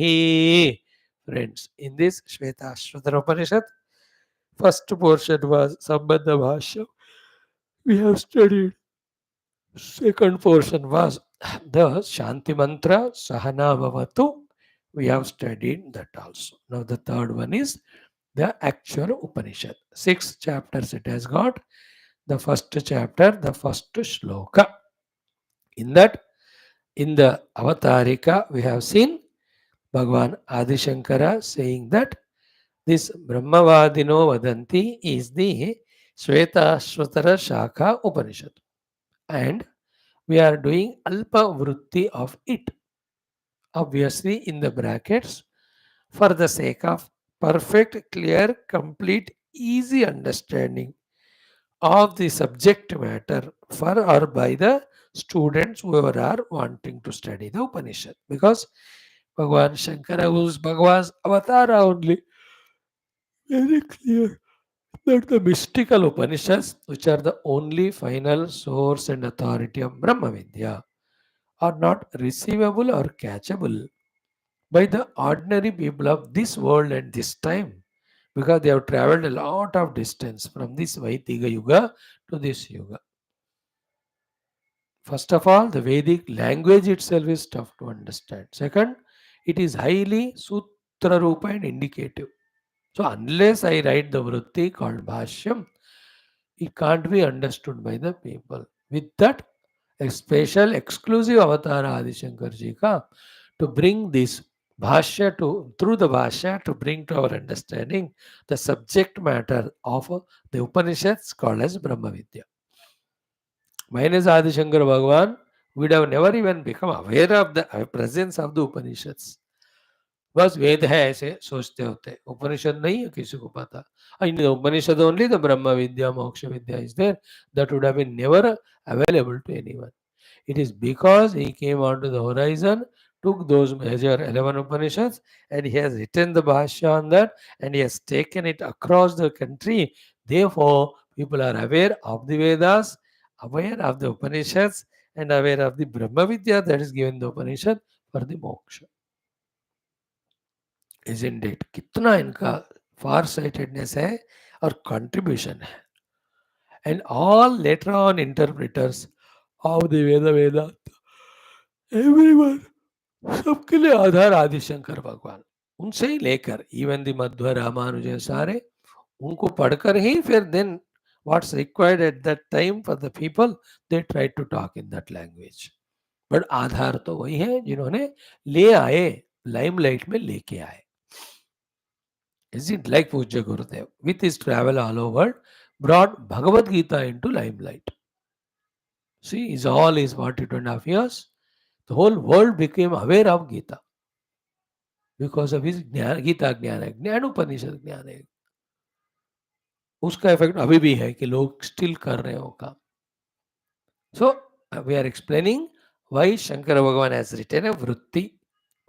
Friends, in this Shwethashwathara Upanishad, first portion was Sambandha Bhashyam. We have studied. Second portion was the Shanti Mantra, Sahana Bhavatu. We have studied that also. Now the third one is the actual Upanishad. 6 chapters it has got. The first chapter, the first shloka. In that, in the Avatarika, we have seen Bhagavan Adi Shankara saying that this Brahmavadino Vadanti is the Shwethashwathara Shaka Upanishad. And we are doing Alpa Vritti of it. Obviously, in the brackets, for the sake of perfect, clear, complete, easy understanding of the subject matter for or by the students whoever are wanting to study the Upanishad. Because Bhagavan Shankara, who's Bhagavan's avatar only, very clear that the mystical Upanishads, which are the only final source and authority of Brahma Vidya, are not receivable or catchable by the ordinary people of this world at this time, because they have traveled a lot of distance from this Vaidika Yuga to this Yuga. First of all, the Vedic language itself is tough to understand. Second, it is highly Sutra Rupa and indicative. So unless I write the Vritti called Bhashyam, it can't be understood by the people. With that, a special exclusive avatar Adi Shankar Ji ka to bring this Bhashya to, through the Bhashya to bring to our understanding the subject matter of the Upanishads called as Brahma Vidya. Minus Adi Shankar Bhagavan would have never even become aware of the presence of the Upanishads. बस वेद है ऐसे सोचते होते, उपनिषद नहीं है किसी को पता. In the Upanishad only the Brahma Vidya, Moksha Vidya is there. That would have been never available to anyone. It is because he came onto the horizon, took those major 11 Upanishads, and he has written the Bhashya on that, and he has taken it across the country. Therefore, people are aware of the Vedas, aware of the Upanishads, and aware of the Brahma Vidya that is given the Upanishad for the moksha. Isn't it? कितना इनका far sightedness है और contribution है. And all later on interpreters of the Vedanta, everyone, सबके लिए आधार आदि शंकर भगवान. उनसे ही लेकर इवन द मध्व रामानुजन सारे उनको पढ़कर ही फिर then what's required at that time for the people, they try to talk in that language. But आधार तो वही है जिन्होंने ले आए, लाइमलाइट में लेके आए. Is it like Pujya Gurudev, with his travel all over, brought Bhagavad Gita into limelight? See, is all his 42.5 years, the whole world became aware of Gita because of his Gita ज्ञान है, ज्ञान उपनिषद ज्ञान है. उसका effect अभी भी है कि लोग स्टिल कर रहे हो काम. So we are explaining why Shankara Bhagavan has written a Vritti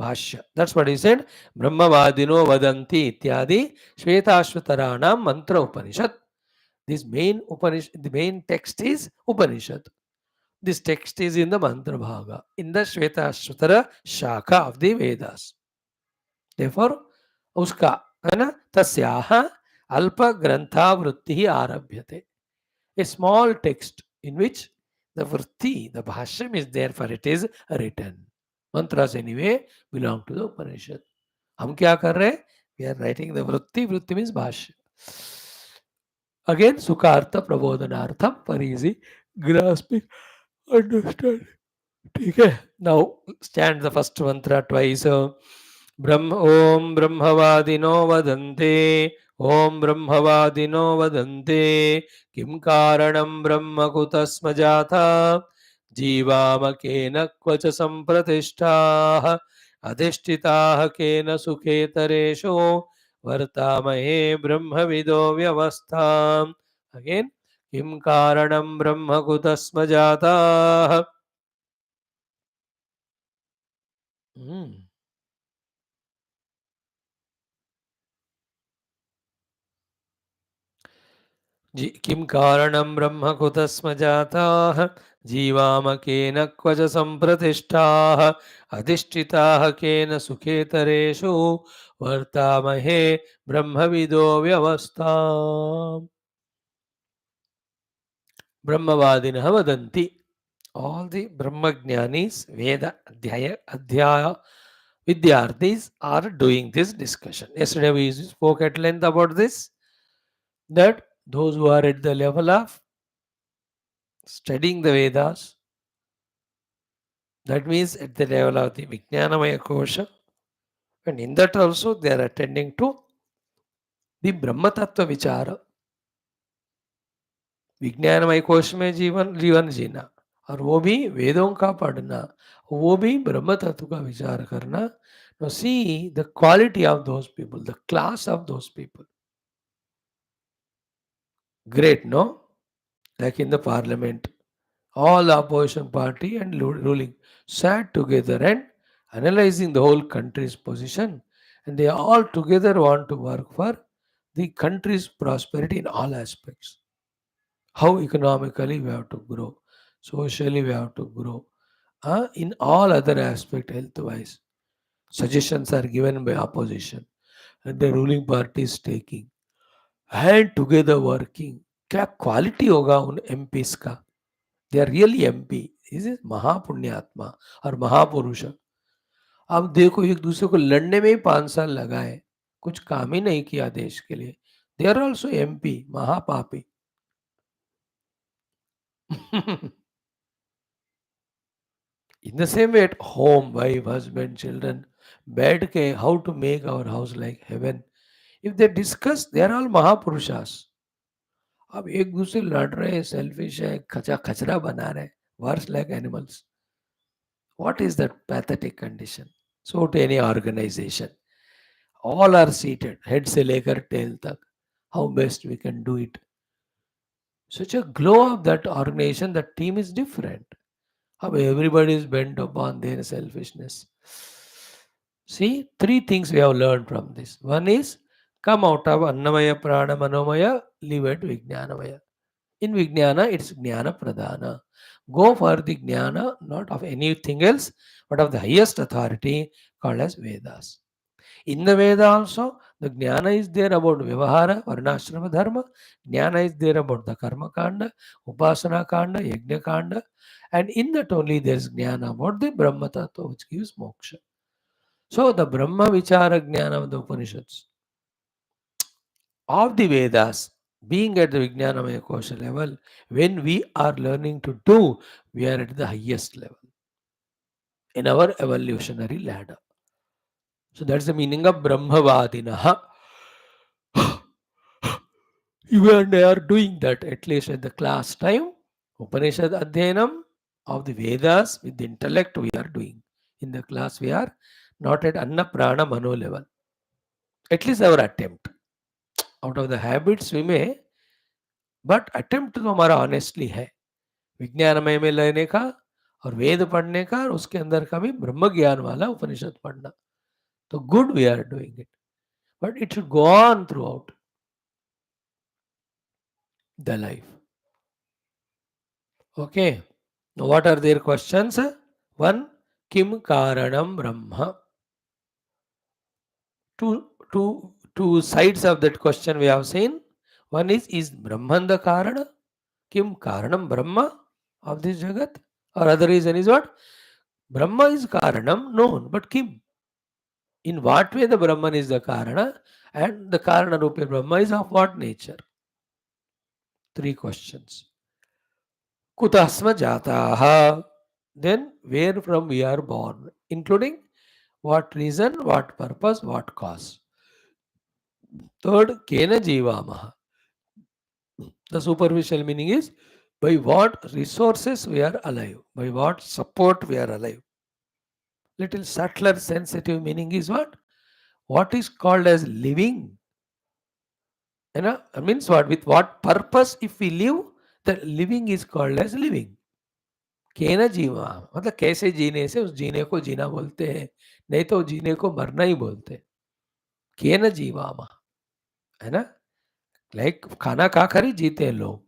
Bhashya. That's what he said. Brahmavadino Vadanti Ityadi Shwethashwatharanam Mantra Upanishad. This main Upanishad, the main text is Upanishad. This text is in the Mantra Bhaga, in the Shwethashwathara Shaka of the Vedas. Therefore, uska, है ना, tasyaha alpa grantha vritti arabhyate. A small text in which the vritti, the bhashyam is there for it is written. Mantras anyway belong to the Upanishad. हम क्या कर रहे हैं? We are writing the vritti. Vritti means bhashya. Again, sukhartha prabodhanartham for easy grasping, understanding. ठीक है. Now stand the first mantra twice. ब्रह्म ओम ब्रह्मवादिनो वदन्ते ओम ब्रह्मवादिनो वदन्ते किं कारणं ब्रह्म कुतस्म जाता जीवामकेन क्व च सम्प्रतिष्ठाः अधिष्ठिताः केन सुखेतरेषु वर्तामहे ब्रह्मविदो व्यवस्थाम्. Again, किं कारणं ब्रह्म कुतस्म जाताः. किं कारणं ब्रह्म कुतस्म जाताः जीवामकेन क्व च सम्प्रतिष्ठाः अधिष्ठिताः केन सुखेतरेषु वर्तामहे ब्रह्मविदो व्यवस्थाम्. ब्रह्मवादिनः वदन्ति. All the Brahmajnanis, Veda Adhyaya Vidyarthis are doing this discussion. Yesterday we spoke at length about this, that those who are at the level of studying the Vedas, that means at the level of the Vijnanamaya Kosha, and in that also they are attending to the Brahma Tattva Vichara. विज्ञानमय कोश में जीवन जीवन जीना और वो भी वेदों का पढ़ना, वो भी ब्रह्म तत्व का विचार करना. Now see the quality of those people, the class of those people. Great, no? Like in the parliament, all the opposition party and ruling sat together and analyzing the whole country's position, and they all together want to work for the country's prosperity in all aspects. How economically we have to grow, socially we have to grow, in all other aspects, health wise. Suggestions are given by opposition and the ruling party is taking. And together working. क्या quality होगा उन MPs का? They are really MP. Is महापुण्यात्मा और महापुरुष. अब देखो एक दूसरे को लड़ने में ही 5 साल लगाए, कुछ काम ही नहीं किया देश के लिए. दे आर ऑल्सो एमपी, महापापी. In the same way at home, wife, husband, children, बैठ के how to make our house like heaven. If they discuss, they are all महापुरुषास. अब एक दूसरे लड़ रहे हैं, सेल्फिश है, खचरा बना रहे, worse like animals. What is that pathetic condition? So to any organization, all are seated, head से लेकर tail तक. How best we can do it? Such a glow of that organization, that team is different. How everybody is bent upon their selfishness. See, 3 things we have learned from this. One is, come out of Annamaya, Prana, Manomaya, leave it Vijnanamaya. In Vijnana, it's Jnana Pradhana. Go for the Jnana, not of anything else, but of the highest authority called as Vedas. In the Veda also, the Jnana is there about Vivahara, Varnashrama Dharma. Jnana is there about the Karma Kanda, Upasana Kanda, Yajna Kanda. And in that only there is Jnana about the Brahma Tattva, which gives moksha. So the Brahma Vichara Jnana of the Upanishads, of the Vedas, being at the Vijnanamaya Kosha level, when we are learning to do, we are at the highest level in our evolutionary ladder. So that's the meaning of Brahmavadinaha. You and I are doing that, at least at the class time. Upanishad Adhyanam of the Vedas with the intellect we are doing. In the class we are not at Anna Prana Mano level. At least our attempt. Out of the habits we may, but attempt तो हमारा honestly है विज्ञानमय में लेने का और वेद पढ़ने का और उसके अंदर का भी ब्रह्म ज्ञान वाला उपनिषद पढ़ना. तो good we are doing it, but it should go on throughout the life. Okay, What are their questions? One, Kim Karanam Brahma. Two sides of that question we have seen. One is Brahman the Karana? Kim Karanam Brahma of this Jagat? Or other reason is what? Brahma is Karanam known, but Kim? In what way the Brahman is the Karana? And the Karana Rupa Brahma is of what nature? Three questions. Kutasma Jataha. Then where from we are born, including what reason, what purpose, what cause. Third, Kena Jivamaha. The superficial meaning is by what resources we are alive, by what support we are alive. Little subtler sensitive meaning is what? What is called as living? Means what? With what purpose if we live, the living is called as living. केना जीवा मतलब कैसे जीने से उस जीने को जीना बोलते हैं, नहीं तो जीने को मरना ही बोलते हैं. केना जीवामा, है ना? लाइक खाना खा कर ही जीते हैं लोग,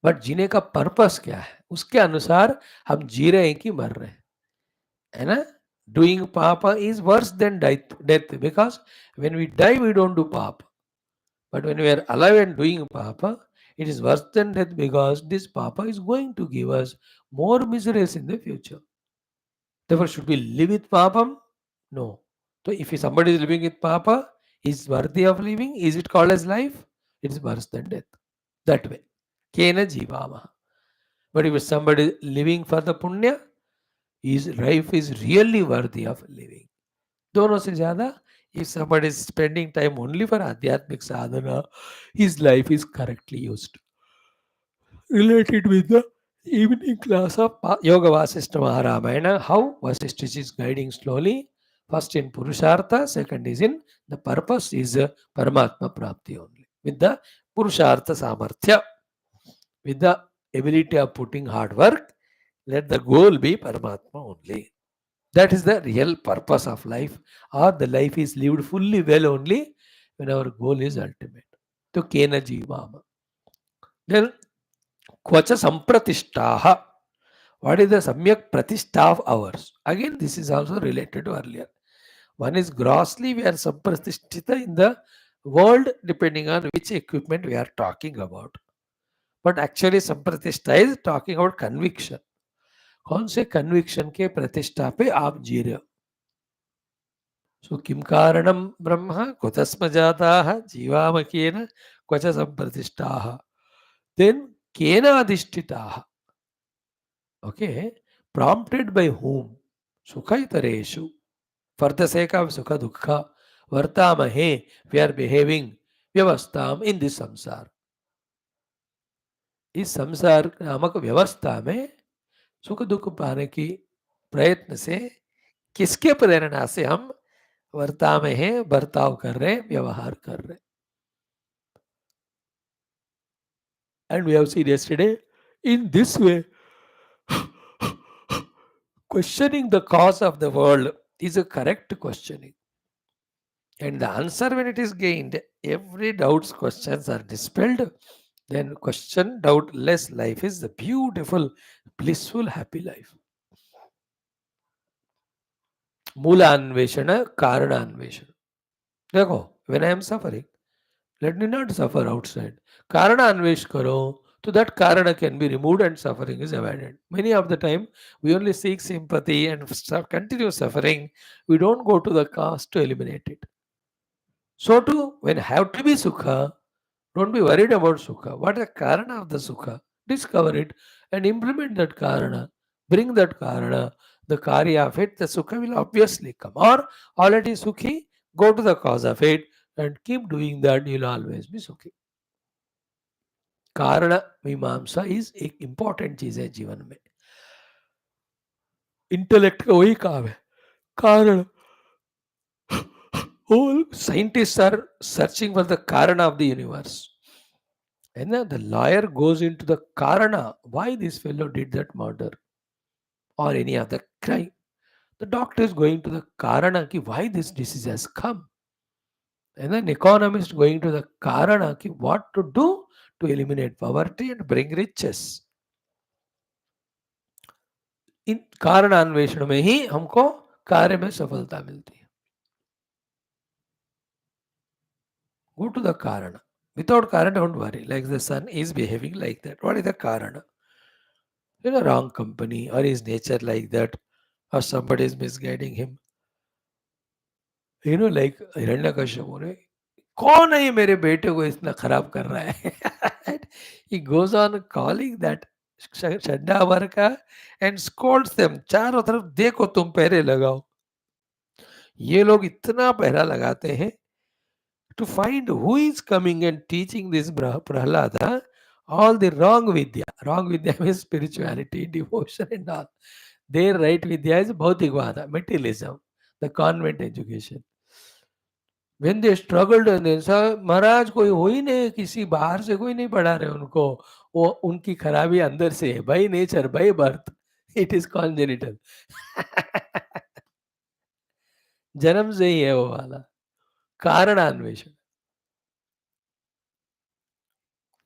बट जीने का पर्पस क्या है, उसके अनुसार हम जी रहे हैं कि मर रहे हैं, है ना? Doing papa is worse than death because when we die we don't do papa, but when we are alive and doing papa, it is worse than death because this papa is going to give us more miseries in the future. Therefore, should we live with papam? No. So, if somebody is living with papa, is worthy of living? Is it called as life? It is worse than death. That way. Kena jivama. But if somebody is living for the punya, his life is really worthy of living. दोनों से ज़्यादा, if somebody is spending time only for adhyatmic sadhana, his life is correctly used. Related with the evening class of Yoga Vasishtha Maharamayana, how Vasishtha is guiding slowly. First in Purushartha, second is in the purpose is Paramatma Prapti only. With the Purushartha Samarthya, with the ability of putting hard work, let the goal be Paramatma only. That is the real purpose of life, or the life is lived fully well only when our goal is ultimate. To Kena Jivama. Then Kvacha Sampratishtaha. What is the Samyak Pratishtha of ours? Again, this is also related to earlier. One is grossly we are Sampratishthita in the world depending on which equipment we are talking about. But actually Sampratishta is talking about conviction. कौन से conviction के प्रतिष्ठा पे आप जी रहे हो? So किम कारणम ब्रह्म कुतस्म जाताः जीवामकेन Kavach संप्रतिष्ठाः. Then cane अधिष्ठिताः. Okay, prompted by whom? Sukhaitareshu. For the sake of Sukha Dukha, Vartamahe, we are behaving Vyavastam in this samsara. इस संसार नामक व्यवस्था में सुख दुख पाने की प्रयत्न से किसके प्रेरणा से हम वर्ता में हैं, बर्ताव कर रहे, व्यवहार कर रहे. And we have seen yesterday, in this way, questioning the cause of the world is a correct questioning. And the answer, when it is gained, every doubt's questions are dispelled. Then question, doubtless life is the beautiful, blissful, happy life. Mula Anveshana, Karana Anveshana. देखो, when I am suffering, let me not suffer outside. Karana Anvesh karo, so that Karana can be removed and suffering is avoided. Many of the time, we only seek sympathy and continue suffering. We don't go to the cause to eliminate it. So too, when have to be Sukha, don't be worried about Sukha. What is the Karana of the Sukha? Discover it and implement that Karana. Bring that Karana, the Karya of it, the Sukha will obviously come. Or already Sukhi, go to the cause of it and keep doing that, you will always be Sukhi. कारण मीमांसा is एक important चीज है जीवन में. Intellect का वही काम है, कारण. All scientists are searching for the Karana of the universe. And then the lawyer goes into the Karana, why this fellow did that murder or any other crime. The doctor is going to the Karana, ki why this disease has come. And then economist going to the Karana, ki what to do to eliminate poverty and bring riches. इन कारण अन्वेषण में ही हमको कार्य में सफलता मिलती है. Go to the karana. Without karana, don't worry. Like the son is behaving like that. What is the karana? In a wrong company, or is nature like that, or somebody is misguiding him. Like Hiranyakashyap ने, कौन है ये मेरे बेटे को इतना खराब कर रहा है? He goes on calling that Shadda Varka and scolds them. चारों तरफ देखो तुम पहरे लगाओ. ये लोग इतना पहरा लगाते हैं to find who is coming and teaching this Prahlada all the wrong Vidya. Wrong Vidya means spirituality, devotion and all. Their right Vidya is Bhautikvada, materialism, the convent education. When they struggled and they said, महाराज कोई हो ही नहीं, किसी बाहर से कोई नहीं पढ़ा रहे उनको, वो उनकी खराबी अंदर से है, by nature, by birth, it is congenital. जन्म से ही है वो वाला कारण अन्वेषण.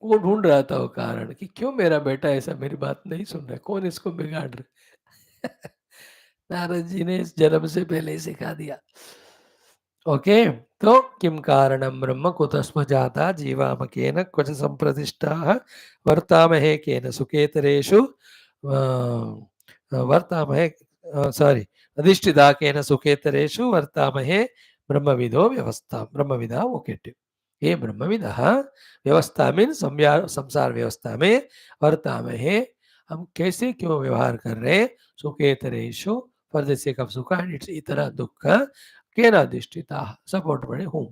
वो ढूंढ रहा था वो कारण कि क्यों मेरा बेटा ऐसा मेरी बात नहीं सुन रहा है, कौन इसको बिगाड़ रहा है. नारद जी ने इस जन्म से पहले ही सिखा दिया. ओके, तो किम कारणं ब्रह्म कुतस्म जाता जीवामकेन क्वच संप्रतिष्ठाः वर्तामहे केन सुखेतरेषु वर्तामहे सॉरी अधिष्ठिता केन सुखेतरेषु वर्तामहे ब्रह्मविदो व्यवस्था ब्रह्मविदा वोकेटिव. ये ब्रह्मविदः व्यवस्था मीन संसार व्यवस्था में वर्तामहे हम कैसे क्यों व्यवहार कर रहे हैं. सुखेतरेषु फॉर द सेक ऑफ सुख एंड इट्स इतर दुख केन अधिष्ठिता सपोर्ट बड़े हूं.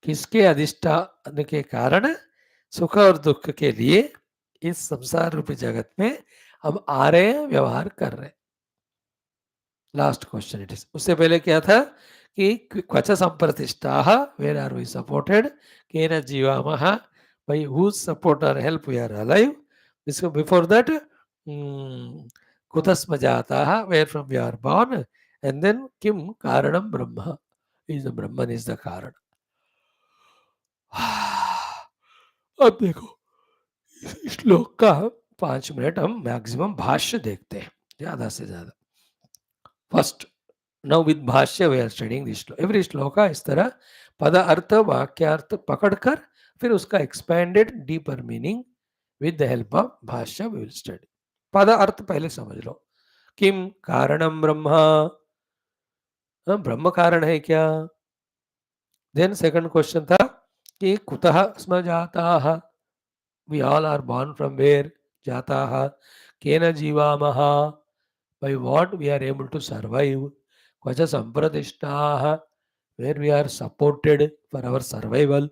किसके अधिष्ठान के कारण सुख और दुख के लिए इस संसार रूपी जगत में हम आ रहे हैं, व्यवहार कर रहे हैं. Last question it is. उससे पहले क्या था कि क्वच संप्रतिष्ठा वेर आर वी सपोर्टेड केन जीवामः by whose support or help we are alive. Before that, kutasma jataha, where from we are born, and then kim karanam brahma, is the Brahman is the karan. अब देखो इस श्लोक का 5 minute हम maximum भाष्य देखते हैं, ज्यादा से ज्यादा. First, now with bhashya we are studying this every shloka इस तरह पद अर्थ वाक्यार्थ पकड़कर फिर उसका expanded deeper meaning with the help of bhashya we will study. पद अर्थ पहले समझ लो. किम कारणम ब्रह्मा, ब्रह्म कारण है क्या. देन सेकंड क्वेश्चन था कि कुतः स्म जाताः, we all are born from where, जाताः केन जीवामः, by what we are able to survive. Kavach संप्रतिष्ठाः, where we are supported for our survival.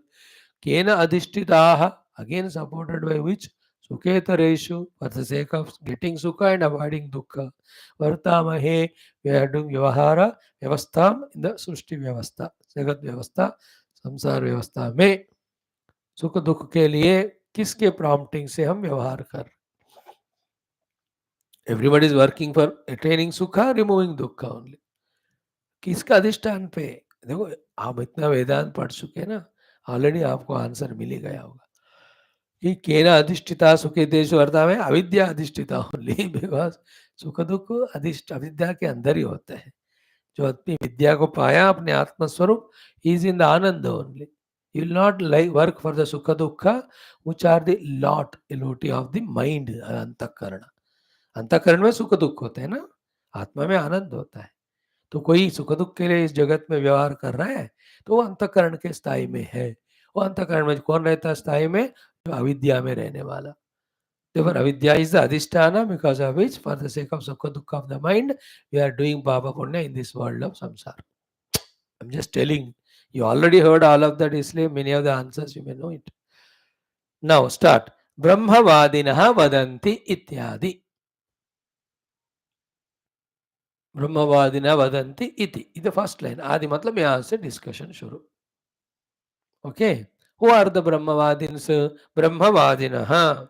Cane अधिष्ठिताः, again supported by which, सुखेतरेषु, for the sake of getting sukha and avoiding dukkha. वर्तामहे, we are doing व्यवहार व्यवस्था in the सृष्टि व्यवस्था, जगत व्यवस्था, संसार व्यवस्था में सुख दुख के लिए किसके प्रॉम्प्टिंग से हम व्यवहार कर. Everybody is working for attaining सुखा, रिमूविंग दुखा ओनली. किसका अधिष्ठान पे. देखो आप इतना वेदांत पढ़ चुके हैं ना, ऑलरेडी आपको आंसर मिल ही गया होगा कि केना अधिष्ठिता सुखे देश वर्ता में अविद्या अधिष्ठिता ओनली, बिकॉज सुख दुख अधिष्ठ अविद्या के अंदर ही होते हैं. जो अपनी विद्या को पाया अपने आत्मस्वरूप, इज इन द आनंद only. You will not like work for the सुख दुख which are the lot allotted of the mind. अंतःकरण, अंतःकरण में सुख दुख होते हैं ना, आत्मा में आनंद होता है. तो कोई सुख दुख के लिए इस जगत में व्यवहार कर रहा है तो वो अंतःकरण के स्थाई में है. वो अंतःकरण में कौन रहता है स्थाई में, जो अविद्या में रहने वाला. Therefore, avidya is the adhisthana because of which, for the sake of sukha dukkha of the mind, we are doing papa punya in this world of samsara. I'm just telling. You already heard all of that, isliye many of the answers you may know it. Now start. Brahmavadinaha vadanti ityadi. ब्रह्मवादिना वदन्ति इति. The first line. आदि मतलब यहाँ से discussion शुरू. Okay, who are the ब्रह्मवादिन्स. ब्रह्मवादिनः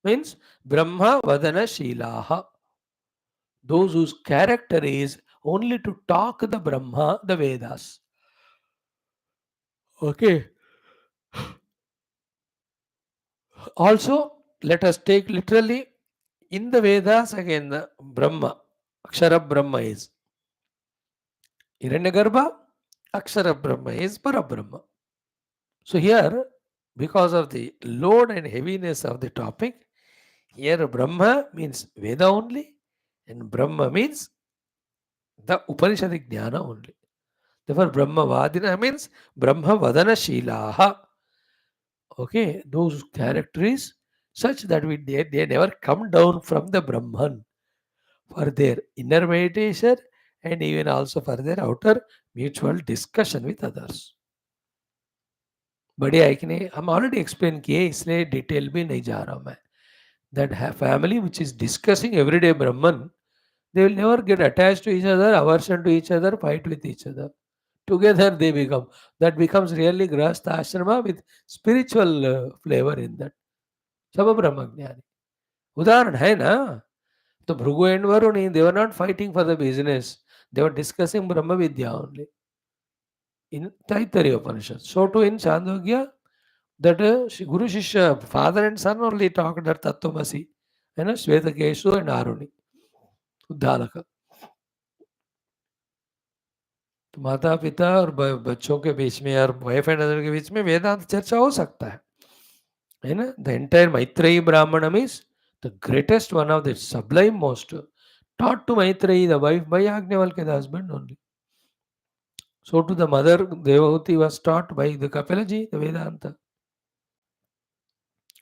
means ब्रह्मवदनशीलाः, those whose character is only to talk the Brahma, the Vedas. Okay. Also, let us take literally, In the Vedas, again, the Brahma, Akshara Brahma is Hiranyagarbha, Akshara Brahma is Parabrahma. So here, because of the load and heaviness of the topic, here Brahma means Veda only, and Brahma means the Upanishadic Jnana only. Therefore, Brahma Vadina means Brahma Vadana Shilaha. Okay, those characters such that they never come down from the Brahman for their inner meditation and even also for their outer mutual discussion with others. बड़े आइकने हम already explain किए इसलिए detail में नहीं जा रहा हूं मैं that family which is discussing everyday Brahman, they will never get attached to each other, aversion to each other, fight with each other. Together they become. That becomes really Grahastha Ashrama with spiritual flavor in that. सब ब्रह्म ज्ञानी उदाहरण है ना. तो Bhrigu and Varuni, they were not fighting for the business. They were discussing Brahma Vidya only. In Taittiriya Upanishad. So too in Chandogya, that Guru Shishya, father and son only talked that Tattvamasi. है ना, Shwethakeshu and Aruni. उद्धालक. तो माता पिता और बच्चों के बीच में और वाइफ एंड अदर के बीच में वेदांत चर्चा हो सकता है ना. The entire Maitreyi Brahmanam is the greatest one of the sublime most taught to Maitreyi the wife by Yajnavalkya the husband only. So to the mother Devahuti was taught by the Kapalaji the Vedanta.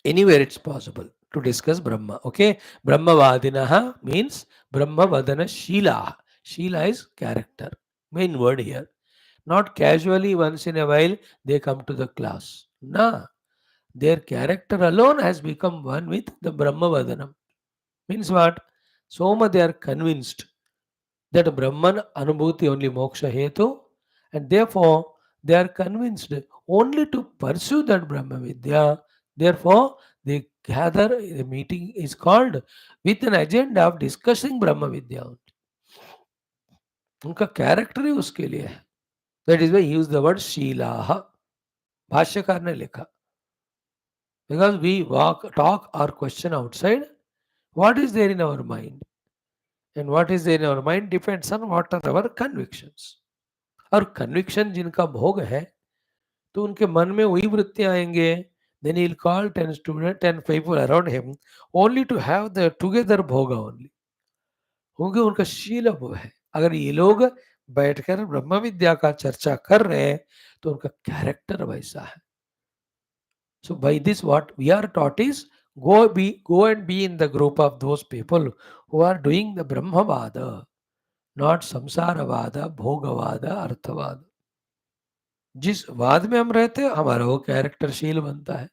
Anywhere it's possible to discuss Brahma. Okay, Brahma Vadinaha means Brahma Vadana Sheela. Sheela is character, main word here. Not casually once in a while they come to the class. Nah, their character alone has become one with the Brahma Vadanam. Means what? So much they are convinced that Brahman Anubhuti only moksha hetu, and therefore they are convinced only to pursue that Brahma Vidya. Therefore, they gather, a meeting is called with an agenda of discussing Brahma Vidya. उनका character ही उसके लिए है. That is why he used the word Sheelaha. भाष्यकार ने लिखा. Because we walk, talk or question outside, what is there in our mind? And what is there in our mind depends on what are our convictions. और conviction जिनका भोग है, तो उनके मन में वही वृत्तियां आएंगे. Then he'll call 10 students, 10 people around him only to have the together bhoga only. क्योंकि उनका शील वो है. अगर ये लोग बैठकर ब्रह्म विद्या का चर्चा कर रहे हैं तो उनका कैरेक्टर वैसा है. So by this what we are taught is go and be in the group of those people who are doing the Brahmavada, not Samsaravada, Bhogavada, Arthavada. जिस वाद में हम रहते हैं हमारा वो कैरेक्टर शील बनता है.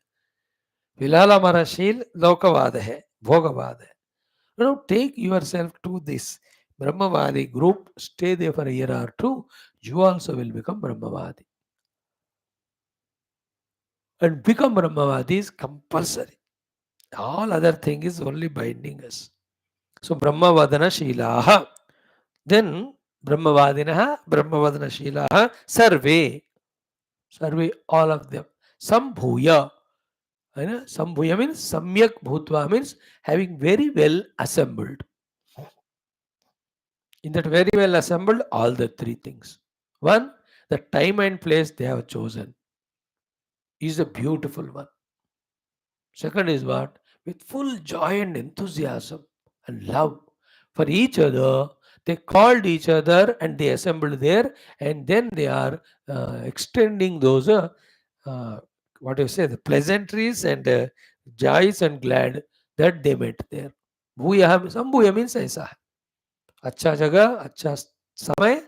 फिलहाल हमारा शील लौकवाद है, भोगवाद है. Now take yourself to this Brahmavadi group, stay there for a year or two, you also will become Brahmavadi. And become Brahmavadi is compulsory. All other thing is only binding us. So Brahmavadana Shilaha. Then Brahmavadinaha, Brahmavadana Shilaha, Sarve. Sarve, all of them. Sambhuya. Sambhuya means Samyak Bhutva means having very well assembled. In that very well assembled, all the three things. One, the time and place they have chosen is a beautiful one. Second is what? With full joy and enthusiasm and love for each other, they called each other and they assembled there, and then they are extending those, what do you say, the pleasantries and joys and glad that they met there. Bhuya, Sambhuya means ऐसा है. अच्छा जगह, अच्छा समय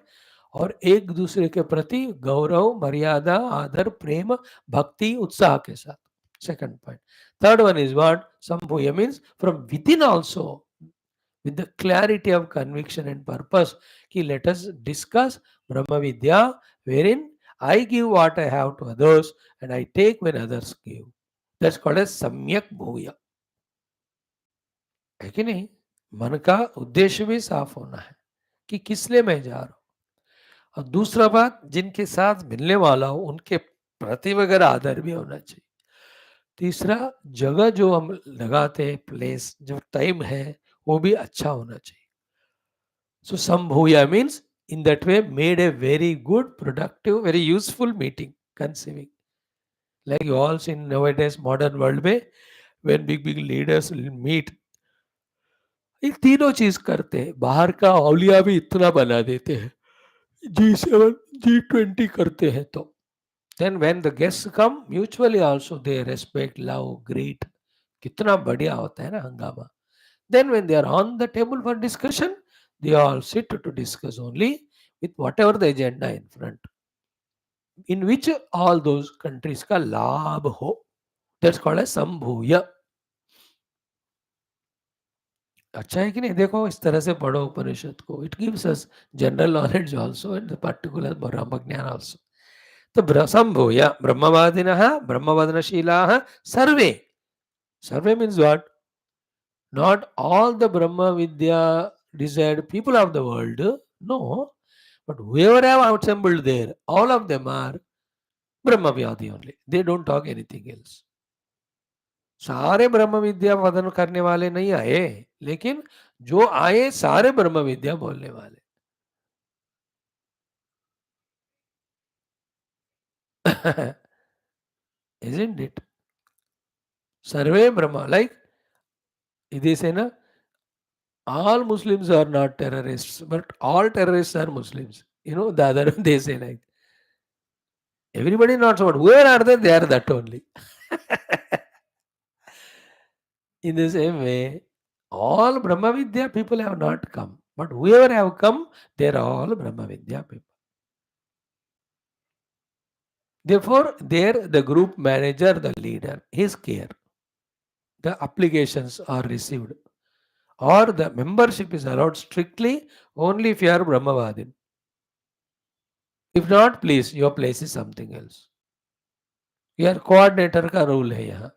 और एक दूसरे के प्रति गौरव, मर्यादा, आदर, प्रेम, भक्ति, उत्साह के साथ. Second point. Third one is what? Sambhuya means from within also, with the clarity of conviction and purpose. Ki let us discuss Brahma Vidya, wherein I give what I have to others and I take when others give. That's called as Samyak Bhuya. है कि नहीं? मन का उद्देश्य भी साफ होना है कि किस लिए मैं जा रहा हूं. और दूसरा बात, जिनके साथ मिलने वाला हूं उनके प्रति वगैरह आदर भी होना चाहिए. तीसरा, जगह जो हम लगाते हैं, प्लेस, जो टाइम है, वो भी अच्छा होना चाहिए. So Sambhuya means in that way made a very good, productive, very useful meeting, conceiving. Like you all seen nowadays modern world में when big leaders meet, ये तीनों चीज करते हैं. बाहर का औलिया भी इतना बना देते हैं, G7 G20 करते हैं. तो then when the guests come, mutually also they respect, love, greet. कितना बढ़िया होता है ना हंगामा. Then when they are on the table for discussion, they all sit to discuss only with whatever the agenda in front, in which all those countries का लाभ हो. That's called as Sambhuya. अच्छा है कि नहीं? देखो इस तरह से पढ़ो उपनिषद को. It gives us general knowledge also and the particular ब्रह्म ज्ञान also. तो Sambhuya ब्रह्मवादिनः ब्रह्मवदनशीलाः survey. Sarve means what? Not all the Brahma Vidya desired people of the world, no, but whoever have assembled there, all of them are Brahma Vyadi only. They don't talk anything else. सारे ब्रह्म विद्या वदन करने वाले नहीं आए, लेकिन जो आए सारे ब्रह्म विद्या बोलने वाले. Isn't it? Sarve Brahma, like they say na, all Muslims are not terrorists, but all terrorists are Muslims. You know, the other they say like, everybody not so, but where are they are that only. In the same way, all Brahma Vidya people have not come, but whoever have come, they are all Brahma Vidya people. Therefore, there the group manager, the leader, his care, the applications are received, or the membership is allowed strictly only if you are Brahmavadin. If not, please, your place is something else. Your coordinator का rule है यहाँ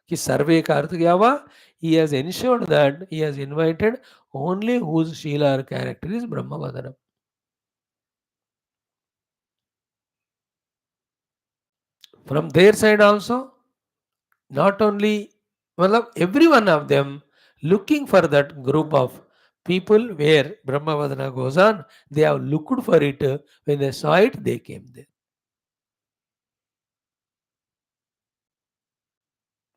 कि सर्वे का अर्थ क्या हुआ? He has ensured that he has invited only whose Sheela or character is Brahmavadanam. From their side also, not only, well, every one of them looking for that group of people where Brahmavadana goes on, they have looked for it. When they saw it, they came there.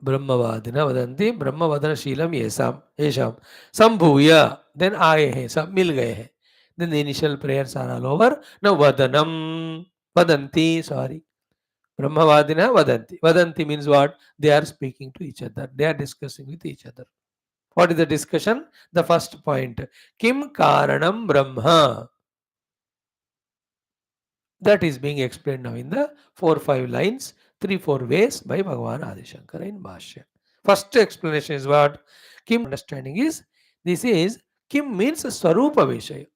ब्रह्मवादिना वदंती ब्रह्मवदन शीलम येषाम संभूय. Then आए हैं, सब मिल गए हैं. Then the initial prayers are all over. Now vadanam, vadanti, sorry. Brahmavadina vadanti. Vadanti means what? They are speaking to each other. They are discussing with each other. What is the discussion? The first point. Kim karanam brahma. That is being explained now in the 4-5 lines, 3-4 ways by Bhagavan Adi Shankara in Bhashyam. First explanation is what? Kim understanding is, this is, Kim means Swarupa Vishaya.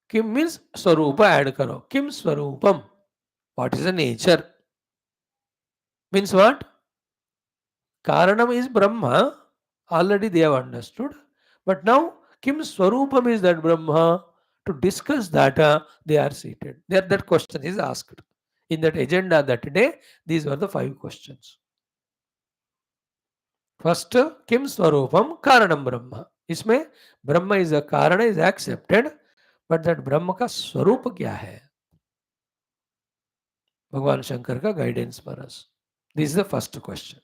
Kim means Swarupa add karo. Kim Swarupam. What is the nature? Means what? Karanam is Brahma. Already they have understood. But now, Kim Swarupam is that Brahma. To discuss that, they are seated. That question is asked. In that agenda that day, these were the 5 questions. First, Kim Swarupam Karanam Brahma. इसमें Brahma is a Karana is accepted, but that Brahma का स्वरूप क्या है? भगवान शंकर का guidance for us. This is the first question.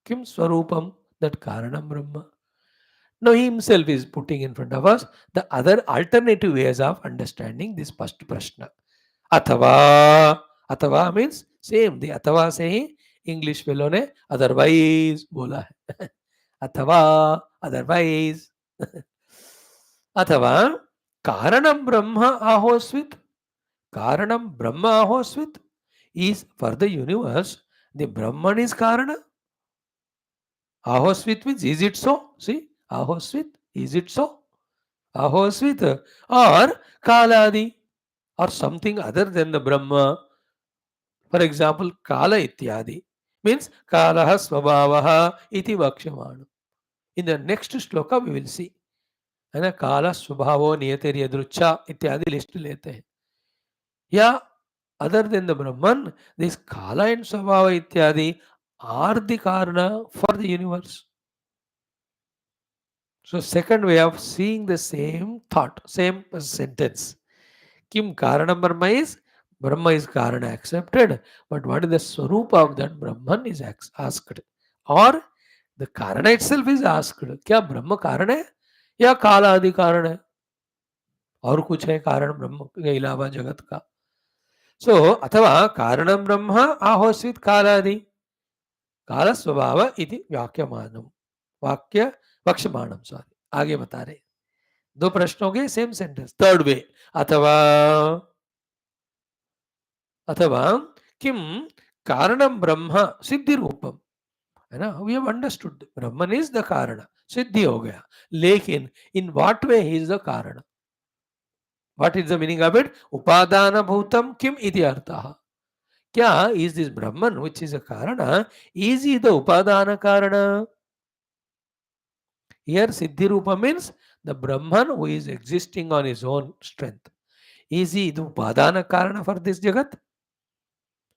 Kim Swarupam, that Karanam Brahma. Now he himself is putting in front of us the other alternative ways of understanding this first prashna. Athava. Athava means same. The Athava से ही English fellow ने otherwise बोला है. Athava, otherwise. अथवा कारणम ब्रह्म आहोस्वित. Karanam Brahma Ahosvit is for the universe. The Brahman is Karana. Ahosvit means is it so? See, Ahosvit, is it so? Ahosvit or Kaladi or something other than the Brahma. For example, Kala Ityadi means Kalaha Swabhavaha iti Vakshamanu. In the next shloka we will see. है ना, काला स्वभावो नियतेर यदृच्छा इत्यादि list लेते हैं. या other than the Brahman, this Kala and Swabhava Ityadi are the Karana for the universe. So, second way of seeing the same thought, same sentence. Kim Karanam Brahma is Karana accepted, but what is the Swarupa of that Brahman is asked. Or the Karana itself is asked. क्या ब्रह्म कारण है या काल आदि कारण है और कुछ है कारण ब्रह्म के अलावा जगत का. सो अथवा कारणं ब्रह्म आहोस्वित कालादि काल स्वभाव इति वाक्यमानम वाक्य वक्षमाणम सॉरी आगे बता रहे दो प्रश्नों के सेम सेंटेंस थर्ड वे अथवा अथवा किम कारणम ब्रह्म सिद्धि रूपम है ना. We have understood Brahman is the कारण सिद्धि हो गया लेकिन in what way he is the कारण. What is the meaning of it. उपादान भूतम किम इति अर्थः. क्या is this Brahman which is a कारण इज ही द उपादान कारण. Here Siddhi Rupa means the Brahman who is existing on his own strength. Is he the Upadana Karana for this Jagat?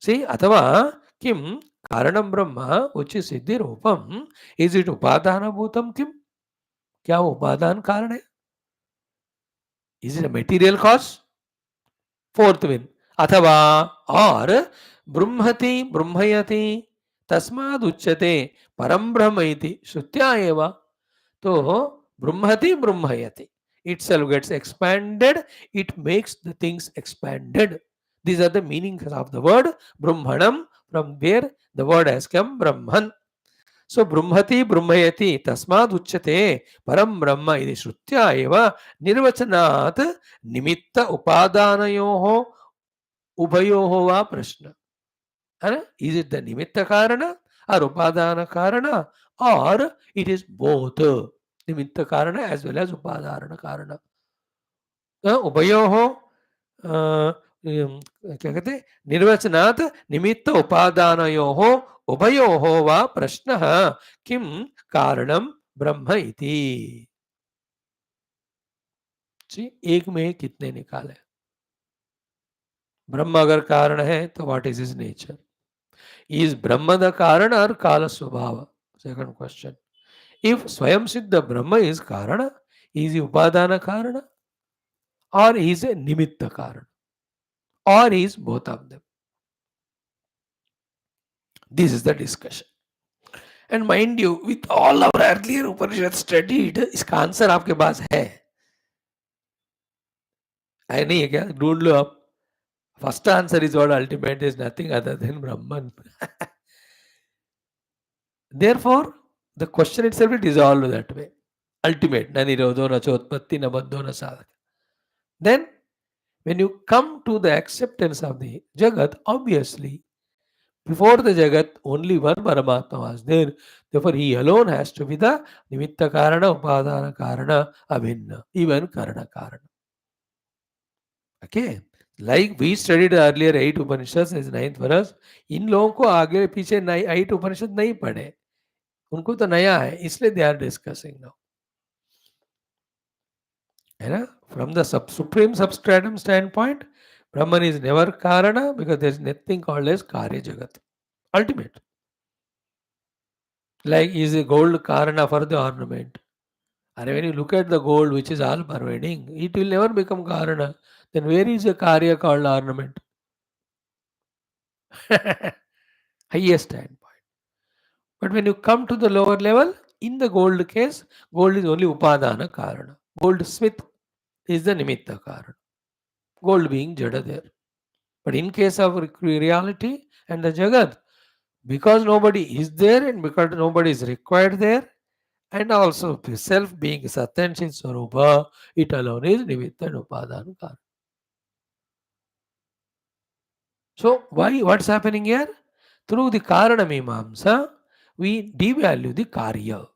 See, Athava Kim Karanam Brahma which is Siddhi Rupam, is it Upadana Bhutam Kim? क्या वो उपादान कारण है. Is it a material cause? Fourth win. अथवा और ब्रह्मति ब्रह्मयति तस्माद् उच्यते परम ब्रह्म इति श्रुत्या एव. तो ब्रह्मति ब्रह्मयति itself gets expanded, it makes the things expanded. These are the meanings of the word brahmanam, from where the word has come brahman. So brahmati brahmayati tasmad uchyate param brahma iti shrutya eva nirvachanat nimitta upadanayoho ubhayoho va prashna. Is it the nimitta karana or upadana karana, or it is both nimitta karana as well as upadana karana. उभयोः क्या कहते हैं निर्वचनात् निमित्त उपादानयोः उभयोः वा प्रश्नः किं कारणं ब्रह्म इति. एक में कितने निकाले. ब्रह्म अगर कारण है तो what is his nature. Is Brahma the कारण और काल स्वभाव. Second question. इफ स्वयं सिद्ध ब्रह्म इज कारण, इज उपादान कारण or is a nimitta karan, or is both of them. This is the discussion. And mind you, with all our earlier Upanishad studied, इसका आंसर आपके पास है नहीं है क्या. ढूंढ लो आप. First answer is what ultimate is nothing other than Brahman. Therefore, the question itself is dissolved that way. Ultimate, na nirodho, na chotpatti, na bandho, na sadhaka. Then, when you come to the acceptance of the Jagat, obviously, before the Jagat, only one Paramatma was there. Therefore, he alone has to be the Nimitta Karana, Upadana Karana, Abhinna, even Karana Karana. Okay? Like we studied earlier 8 Upanishads as 9th verse, इन लोगों को आगे पीछे 8 Upanishad नहीं पढ़े, उनको तो नया है, इसलिए they are discussing now. है ना? From the supreme substratum standpoint, Brahman is never Karana because there is nothing called as Karya Jagat. Ultimate. Like is a gold Karana for the ornament. And when you look at the gold which is all pervading, it will never become Karana. Then where is a Karya called ornament? Highest standpoint. But when you come to the lower level, in the gold case, gold is only Upadana Karana. Goldsmith is the Nimitta Karana. Gold being Jada there. But in case of reality and the Jagat, because nobody is there and because nobody is required there, and also self being Satyanchit Swarupa, it alone is Nimitta and Upadana Karana. So what's happening here? Through the Karana Mimamsa, we devalue the Karya.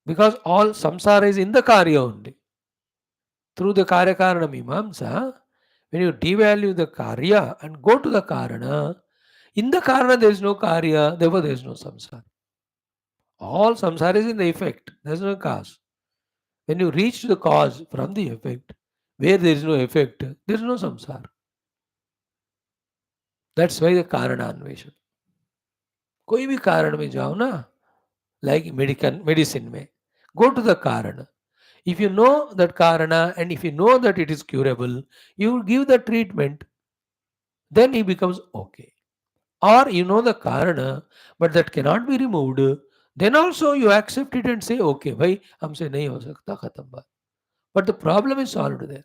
Because all samsara is in the Karya only. Through the Karya Karana Mimamsa, when you devalue the Karya and go to the Karana, in the Karana there is no Karya, therefore there is no samsara. All samsara is in the effect, there is no cause. When you reach to the cause from the effect, where there is no effect, there is no samsara. That's why the Karana Anveshana. कोई भी कारण में जाओ ना, like medicine में, go to the Karana. If you know that Karana and if you know that it is curable, you give the treatment, then he becomes okay. Or you know the Karana, but that cannot be removed, then also you accept it and say, okay, भाई हमसे नहीं हो सकता, खत्म बात. But the problem is solved there.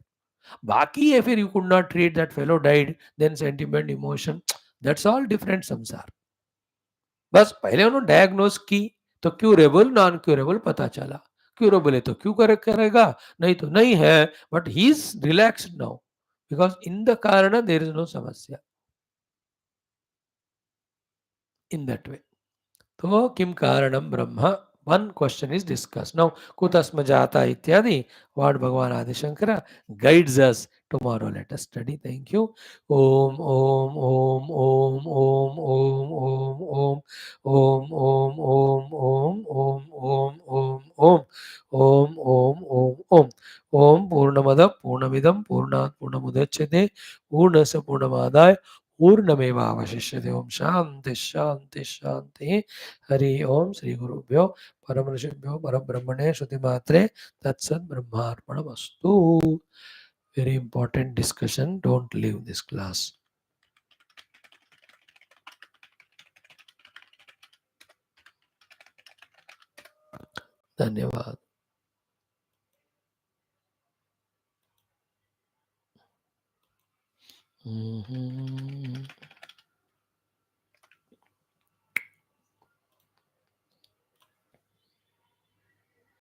बाकी है फिर you could not treat, that fellow died, then sentiment, emotion, that's all different samsar. बस पहले उन्होंने डायग्नोस की तो क्यूरेबल नॉन क्यूरेबल पता चला. क्यूरेबल है तो क्यों करेगा, नहीं तो नहीं है, but he is relaxed now because in the कारण देयर इज नो समस्या. In that way. तो किम कारणम ब्रह्म, one question is discussed. Now, kutasma jata ityadi, what Bhagavan Adi Shankara guides us. Tomorrow let us study. Thank you. Om, Om, Om, Om, Om, Om, Om, Om, Om, Om, Om, Om, Om, Om, Om, Om, Om, Om, Om. Om Purnamada Purnamidam Purnat Purnamudachyate Purnasa Purnamadaya पूर्णमेवावशिष्यते. ओम शांति शांति शांति. हरि ओम. श्री गुरुभ्यो परम ऋषिभ्यो परब्रह्मणे श्रुतिमात्रे तत्सत् ब्रह्मार्पणमस्तु. Very important discussion. Don't leave this class. धन्यवाद.